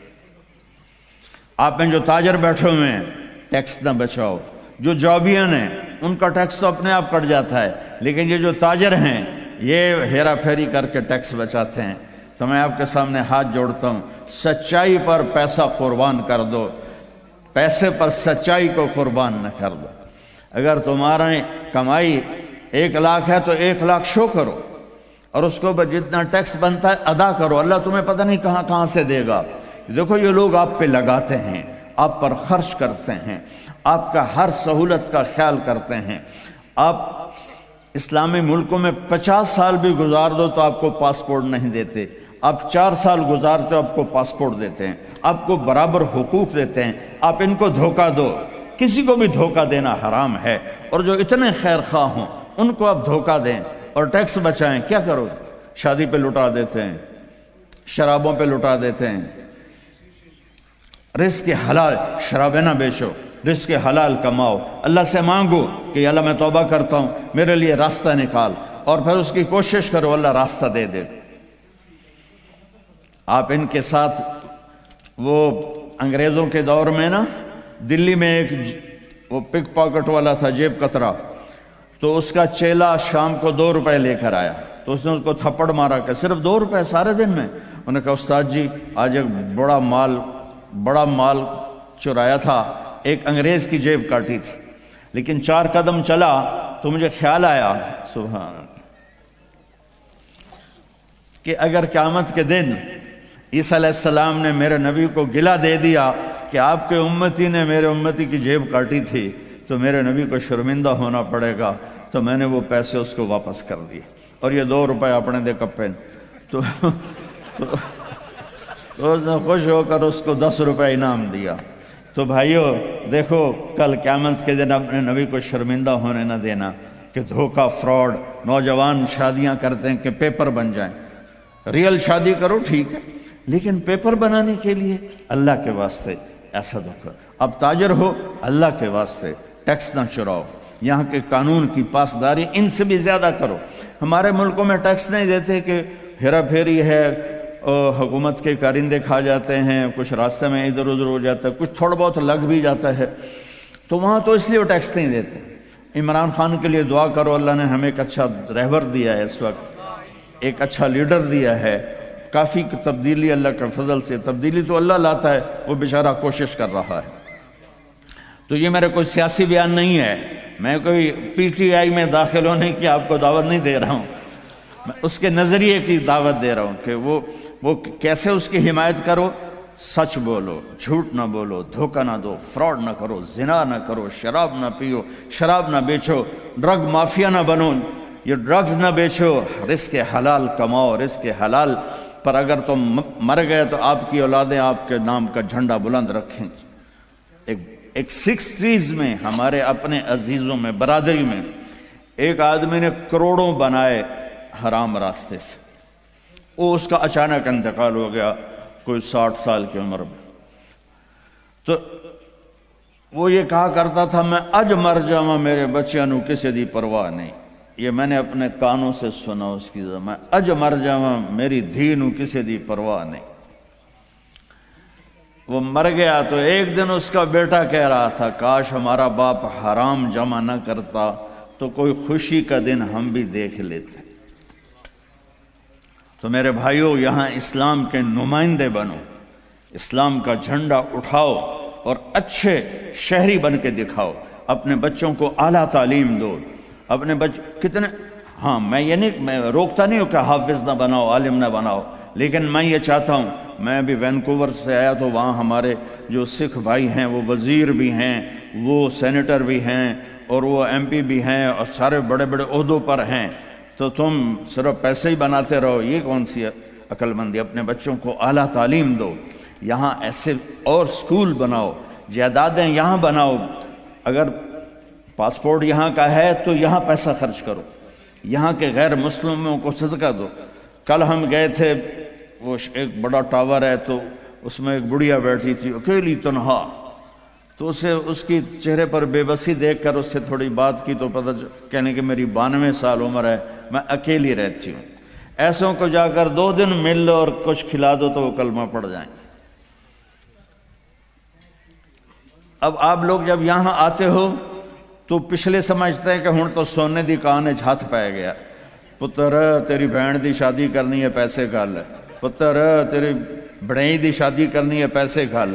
آپ میں جو تاجر بیٹھے ہوئے ہیں، ٹیکس نہ بچاؤ۔ جو جابین ہیں ان کا ٹیکس تو اپنے آپ کٹ جاتا ہے، لیکن یہ جو تاجر ہیں یہ ہیرا پھیری کر کے ٹیکس بچاتے ہیں۔ تو میں آپ کے سامنے ہاتھ جوڑتا ہوں، سچائی پر پیسہ قربان کر دو، پیسے پر سچائی کو قربان نہ کر دو۔ اگر تمہاری کمائی 1 لاکھ ہے تو 1 لاکھ شو کرو، اور اس کو جتنا ٹیکس بنتا ہے ادا کرو، اللہ تمہیں پتہ نہیں کہاں کہاں سے دے گا۔ دیکھو یہ لوگ آپ پہ لگاتے ہیں، آپ پر خرچ کرتے ہیں، آپ کا ہر سہولت کا خیال کرتے ہیں۔ آپ اسلامی ملکوں میں 50 سال بھی گزار دو تو آپ کو پاسپورٹ نہیں دیتے، آپ 4 سال گزارتے ہو آپ کو پاسپورٹ دیتے ہیں، آپ کو برابر حقوق دیتے ہیں۔ آپ ان کو دھوکہ دو، کسی کو بھی دھوکہ دینا حرام ہے، اور جو اتنے خیر خواہ ہوں ان کو آپ دھوکہ دیں اور ٹیکس بچائیں۔ کیا کرو؟ شادی پہ لٹا دیتے ہیں، شرابوں پہ لٹا دیتے ہیں۔ رزق حلال، شرابیں نہ بیچو، رزق حلال کماؤ، اللہ سے مانگو کہ اللہ میں توبہ کرتا ہوں، میرے لیے راستہ نکال، اور پھر اس کی کوشش کرو، اللہ راستہ دے دے۔ آپ ان کے ساتھ، وہ انگریزوں کے دور میں نا دلی میں ایک وہ پک پاکٹ والا تھا، جیب کترا، تو اس کا چیلا شام کو 2 روپے لے کر آیا، تو اس نے اس کو تھپڑ مارا کہ صرف 2 روپے سارے دن میں؟ انہوں نے کہا استاد جی آج ایک بڑا مال چرایا تھا، ایک انگریز کی جیب کاٹی تھی، لیکن 4 قدم چلا تو مجھے خیال آیا سبحان کہ اگر قیامت کے دن عیسیٰ علیہ السلام نے میرے نبی کو گلہ دے دیا کہ آپ کے امتی نے میرے امتی کی جیب کاٹی تھی تو میرے نبی کو شرمندہ ہونا پڑے گا، تو میں نے وہ پیسے اس کو واپس کر دیے، اور یہ 2 روپے اپنے دے کپے تو اس نے خوش ہو کر اس کو 10 روپے انعام دیا۔ تو بھائیو دیکھو، کل قیامت کے دن اپنے نبی کو شرمندہ ہونے نہ دینا کہ دھوکہ، فراڈ۔ نوجوان شادیاں کرتے ہیں کہ پیپر بن جائیں، ریئل شادی کرو ٹھیک ہے، لیکن پیپر بنانے کے لیے اللہ کے واسطے ایسا دھوکہ۔ اب تاجر ہو، اللہ کے واسطے ٹیکس نہ چراؤ، یہاں کے قانون کی پاسداری ان سے بھی زیادہ کرو۔ ہمارے ملکوں میں ٹیکس نہیں دیتے کہ ہیرا پھیری ہے، حکومت کے کارندے کھا جاتے ہیں، کچھ راستے میں ادھر ادھر ہو جاتا ہے، کچھ تھوڑا بہت لگ بھی جاتا ہے، تو وہاں تو اس لیے وہ ٹیکس نہیں دیتے۔ عمران خان کے لیے دعا کرو، اللہ نے ہمیں ایک اچھا رہبر دیا ہے، اس وقت ایک اچھا لیڈر دیا ہے، کافی تبدیلی اللہ کے فضل سے، تبدیلی تو اللہ لاتا ہے، وہ بیچارہ کوشش کر رہا ہے۔ تو یہ میرا کوئی سیاسی بیان نہیں ہے، میں کوئی پی ٹی آئی میں داخل ہونے کی آپ کو دعوت نہیں دے رہا ہوں، میں اس کے نظریے کی دعوت دے رہا ہوں کہ وہ کیسے اس کی حمایت کرو۔ سچ بولو، جھوٹ نہ بولو، دھوکہ نہ دو، فراڈ نہ کرو، زنا نہ کرو، شراب نہ پیو، شراب نہ بیچو، ڈرگ مافیا نہ بنو، یہ ڈرگز نہ بیچو، رزق حلال کماؤ، رزق حلال پر اگر تم مر گئے تو آپ کی اولادیں آپ کے نام کا جھنڈا بلند رکھیں۔ ایک 60s میں ہمارے اپنے عزیزوں میں، برادری میں، ایک آدمی نے کروڑوں بنائے حرام راستے سے، وہ اس کا اچانک انتقال ہو گیا کوئی 60 سال کی عمر میں۔ تو وہ یہ کہا کرتا تھا، میں اج مر جاواں میرے بچیاں نو کسی دی پرواہ نہیں۔ یہ میں نے اپنے کانوں سے سنا اس کی، میں اج مر جاواں میری دھی نو کسی دی پرواہ نہیں۔ وہ مر گیا تو ایک دن اس کا بیٹا کہہ رہا تھا، کاش ہمارا باپ حرام جمع نہ کرتا تو کوئی خوشی کا دن ہم بھی دیکھ لیتے۔ تو میرے بھائیوں، یہاں اسلام کے نمائندے بنو، اسلام کا جھنڈا اٹھاؤ اور اچھے شہری بن کے دکھاؤ۔ اپنے بچوں کو اعلیٰ تعلیم دو، اپنے کتنے، ہاں میں یہ نہیں، میں روکتا نہیں ہوں کہ حافظ نہ بناؤ، عالم نہ بناؤ، لیکن میں یہ چاہتا ہوں، میں ابھی وینکوور سے آیا تو وہاں ہمارے جو سکھ بھائی ہیں وہ وزیر بھی ہیں، وہ سینیٹر بھی ہیں، اور وہ ایم پی بھی ہیں، اور سارے بڑے بڑے عہدوں پر ہیں، تو تم صرف پیسے ہی بناتے رہو، یہ کون سی عقل مندی؟ اپنے بچوں کو اعلیٰ تعلیم دو، یہاں ایسے اور سکول بناؤ، جائیدادیں یہاں بناؤ، اگر پاسپورٹ یہاں کا ہے تو یہاں پیسہ خرچ کرو، یہاں کے غیر مسلموں کو صدقہ دو۔ کل ہم گئے تھے، وہ ایک بڑا ٹاور ہے، تو اس میں ایک بڑھیا بیٹھی تھی اکیلی تنہا، تو اسے اس کی چہرے پر بے بسی دیکھ کر اس سے تھوڑی بات کی تو پتہ کہنے کہ میری 92 سال عمر ہے، میں اکیلی رہتی ہوں۔ ایسوں کو جا کر 2 دن مل لو اور کچھ کھلا دو تو وہ کلمہ پڑھ جائیں۔ اب آپ لوگ جب یہاں آتے ہو تو پچھلے سمجھتے ہیں کہ ہن تو سونے دی کان وچ ہاتھ پائے گیا، پتر تیری بہن دی شادی کرنی ہے پیسے گھل، پتر تیری بڑھئی دی شادی کرنی ہے پیسے گھل۔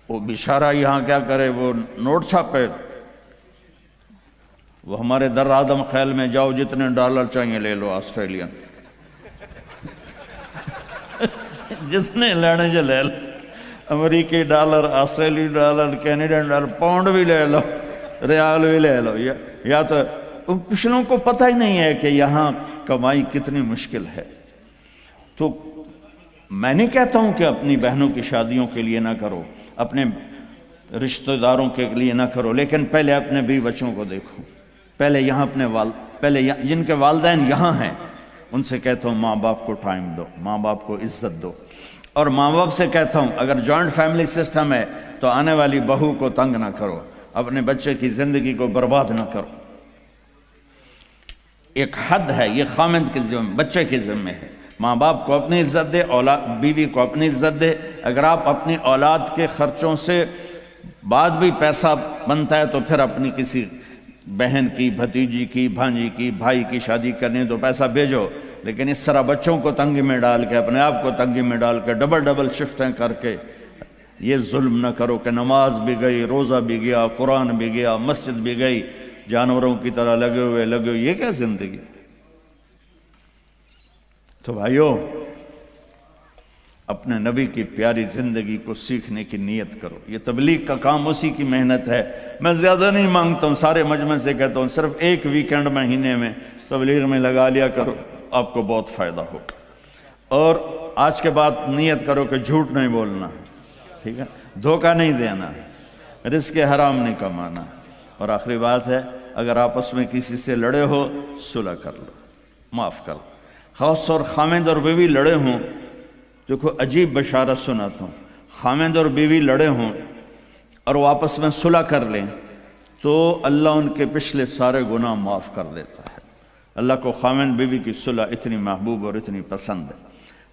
وہ بیچارہ یہاں کیا کرے، وہ نوٹ چھاپے، وہ ہمارے در آدم خیل میں جاؤ، جتنے ڈالر چاہیے لے لو آسٹریلین، جتنے لینے جو لے لو، امریکی ڈالر، آسٹریلی ڈالر، کینیڈین ڈالر، پاؤنڈ بھی لے لو، ریال بھی لے لو، یا تو پچھلوں کو پتہ ہی نہیں ہے کہ یہاں کمائی کتنی مشکل ہے۔ تو میں نہیں کہتا ہوں کہ اپنی بہنوں کی شادیوں کے لیے نہ کرو، اپنے رشتہ داروں کے لیے نہ کرو، لیکن پہلے اپنے بیوی بچوں کو دیکھو، پہلے یہاں اپنے پہلے جن کے والدین یہاں ہیں ان سے کہتا ہوں ماں باپ کو ٹائم دو، ماں باپ کو عزت دو، اور ماں باپ سے کہتا ہوں اگر جوائنٹ فیملی سسٹم ہے تو آنے والی بہو کو تنگ نہ کرو، اپنے بچے کی زندگی کو برباد نہ کرو۔ ایک حد ہے، یہ خامند کے ذمہ، بچے کے ذمہ ہے۔ ماں باپ کو اپنی عزت دے، بیوی کو اپنی عزت دے۔ اگر آپ اپنی اولاد کے خرچوں سے بعد بھی پیسہ بنتا ہے تو پھر اپنی کسی بہن کی، بھتیجی کی، بھانجی کی، بھائی کی شادی کرنی تو پیسہ بھیجو، لیکن اس طرح بچوں کو تنگی میں ڈال کے، اپنے آپ کو تنگی میں ڈال کے، ڈبل شفٹیں کر کے یہ ظلم نہ کرو کہ نماز بھی گئی، روزہ بھی گیا، قرآن بھی گیا، مسجد بھی گئی، جانوروں کی طرح لگے ہوئے، یہ کیا زندگی؟ تو بھائیو، اپنے نبی کی پیاری زندگی کو سیکھنے کی نیت کرو۔ یہ تبلیغ کا کام اسی کی محنت ہے۔ میں زیادہ نہیں مانگتا ہوں، سارے مجمع سے کہتا ہوں صرف ایک ویکنڈ مہینے میں تبلیغ میں لگا لیا کرو، آپ کو بہت فائدہ ہوگا۔ اور آج کے بعد نیت کرو کہ جھوٹ نہیں بولنا، ٹھیک ہے، دھوکہ نہیں دینا، رزق حرام نہیں کمانا۔ اور آخری بات ہے، اگر آپس میں کسی سے لڑے ہو صلح کر لو، معاف کر لو۔ خاص طور خامند اور بیوی لڑے ہوں، دیکھو عجیب بشارت سناتا ہوں، خامند اور بیوی لڑے ہوں اور وہ آپس میں صلح کر لیں تو اللہ ان کے پچھلے سارے گناہ معاف کر دیتا ہے۔ اللہ کو خامند بیوی کی صلح اتنی محبوب اور اتنی پسند ہے۔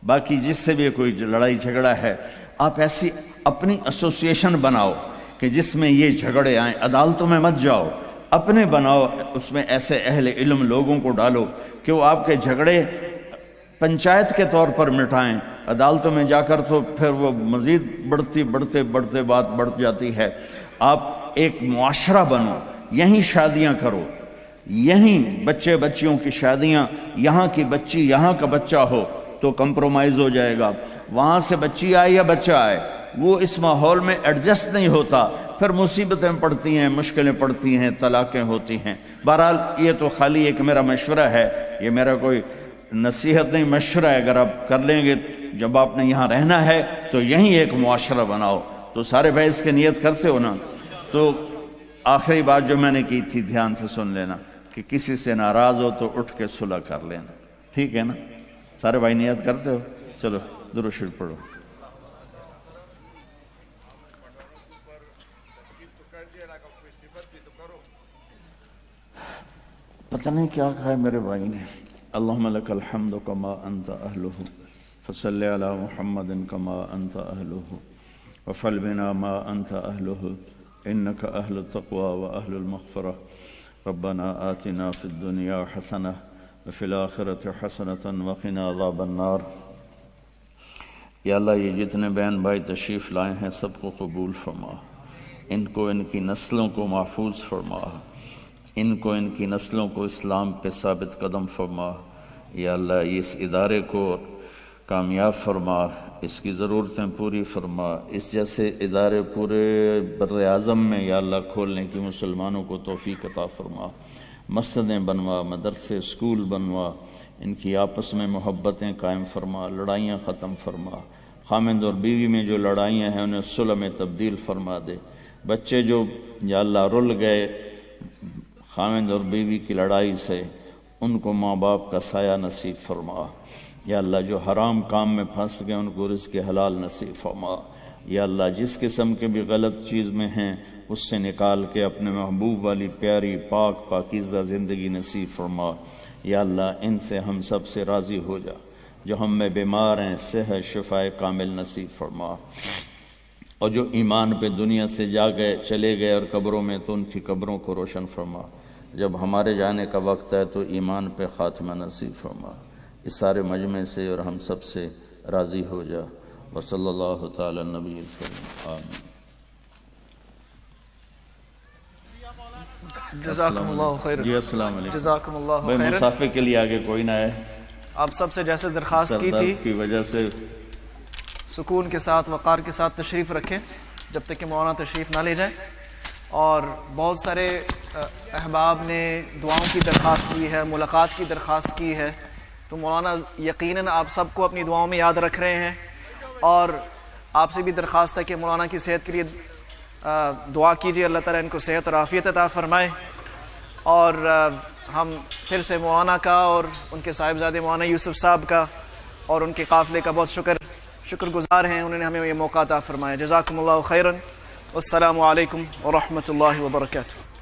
باقی جس سے بھی کوئی لڑائی جھگڑا ہے، آپ ایسی اپنی ایسوسیشن بناؤ کہ جس میں یہ جھگڑے آئیں، عدالتوں میں مت جاؤ، اپنے بناؤ، اس میں ایسے اہل علم لوگوں کو ڈالو کہ وہ آپ کے جھگڑے پنچایت کے طور پر مٹائیں۔ عدالتوں میں جا کر تو پھر وہ مزید بڑھتے بات بڑھ جاتی ہے۔ آپ ایک معاشرہ بنو، یہیں شادیاں کرو، یہیں بچے بچیوں کی شادیاں، یہاں کی بچی یہاں کا بچہ ہو تو کمپرومائز ہو جائے گا۔ وہاں سے بچی آئے یا بچہ آئے، وہ اس ماحول میں ایڈجسٹ نہیں ہوتا، پھر مصیبتیں پڑتی ہیں، مشکلیں پڑتی ہیں، طلاقیں ہوتی ہیں۔ بہرحال یہ تو خالی ایک میرا مشورہ ہے، یہ میرا کوئی نصیحت نہیں، مشورہ ہے۔ اگر آپ کر لیں گے، جب آپ نے یہاں رہنا ہے تو یہیں ایک معاشرہ بناؤ۔ تو سارے بھائی اس کی نیت کرتے ہو نا؟ تو آخری بات جو میں نے کی تھی دھیان سے سن لینا کہ کسی سے ناراض ہو تو اٹھ کے صلح کر لینا، ٹھیک ہے نا؟ سارے بھائی نیت کرتے ہو؟ چلو درود شریف پڑھو۔ پتہ نہیں کیا کہا ہے میرے بھائی نے۔ اللہم لک الحمد کما انت اہلہ فصلی علی محمد کما انت اہلہ وفعل بنا ما انت اہلہ انک اہل التقوی و اہل المغفرہ ربنا آتنا فی الدنیا حسنہ وفی الآخرۃ حسنۃ وقنا عذاب النار۔ یا اللہ، یہ جتنے بہن بھائی تشریف لائے ہیں سب کو قبول فرما۔ ان کو ان کی نسلوں کو محفوظ فرما، ان کو ان کی نسلوں کو اسلام پہ ثابت قدم فرما۔ یا اللہ اس ادارے کو کامیاب فرما، اس کی ضرورتیں پوری فرما، اس جیسے ادارے پورے بر اعظم میں یا اللہ کھولنے کی مسلمانوں کو توفیق عطا فرما۔ مسجدیں بنوا، مدرسے، اسکول بنوا، ان کی آپس میں محبتیں قائم فرما، لڑائیاں ختم فرما۔ خامند اور بیوی میں جو لڑائیاں ہیں انہیں صلح میں تبدیل فرما دے۔ بچے جو یا اللہ رل گئے خامند اور بیوی کی لڑائی سے، ان کو ماں باپ کا سایہ نصیب فرما۔ یا اللہ جو حرام کام میں پھنس گئے ان کو رزق حلال نصیب فرما۔ یا اللہ جس قسم کے بھی غلط چیز میں ہیں اس سے نکال کے اپنے محبوب والی پیاری پاک پاکیزہ زندگی نصیب فرما۔ یا اللہ ان سے ہم سب سے راضی ہو جا، جو ہم میں بیمار ہیں صحت شفائے کامل نصیب فرما، اور جو ایمان پہ دنیا سے جا گئے چلے گئے اور قبروں میں تو ان کی قبروں کو روشن فرما۔ جب ہمارے جانے کا وقت ہے تو ایمان پہ خاتمہ نصیب فرما۔ اس سارے مجمع سے اور ہم سب سے راضی ہو جا۔ وصلی اللہ تعالی نبی الکریم آمین۔ جزاکم اللہ خیر۔ جی السلام علیکم۔ جزاکم اللہ بھائی خیر۔ مسافر کے لیے آگے کوئی نہ ہے، آپ سب سے جیسے درخواست کی تھی کی وجہ سے سکون کے ساتھ وقار کے ساتھ تشریف رکھیں جب تک کہ مولانا تشریف نہ لے جائیں۔ اور بہت سارے احباب نے دعاؤں کی درخواست کی ہے، ملاقات کی درخواست کی ہے، تو مولانا یقیناً آپ سب کو اپنی دعاؤں میں یاد رکھ رہے ہیں، اور آپ سے بھی درخواست ہے کہ مولانا کی صحت کے لیے دعا کیجیے، اللہ تعالیٰ ان کو صحت اور عافیت عطا فرمائے۔ اور ہم پھر سے مولانا کا اور ان کے صاحبزادے مولانا یوسف صاحب کا اور ان کے قافلے کا بہت شکر گزار ہیں، انہوں نے ہمیں یہ موقع عطا فرمایا۔ جزاکم اللہ خیراً، والسلام علیکم ورحمۃ اللہ وبرکاتہ۔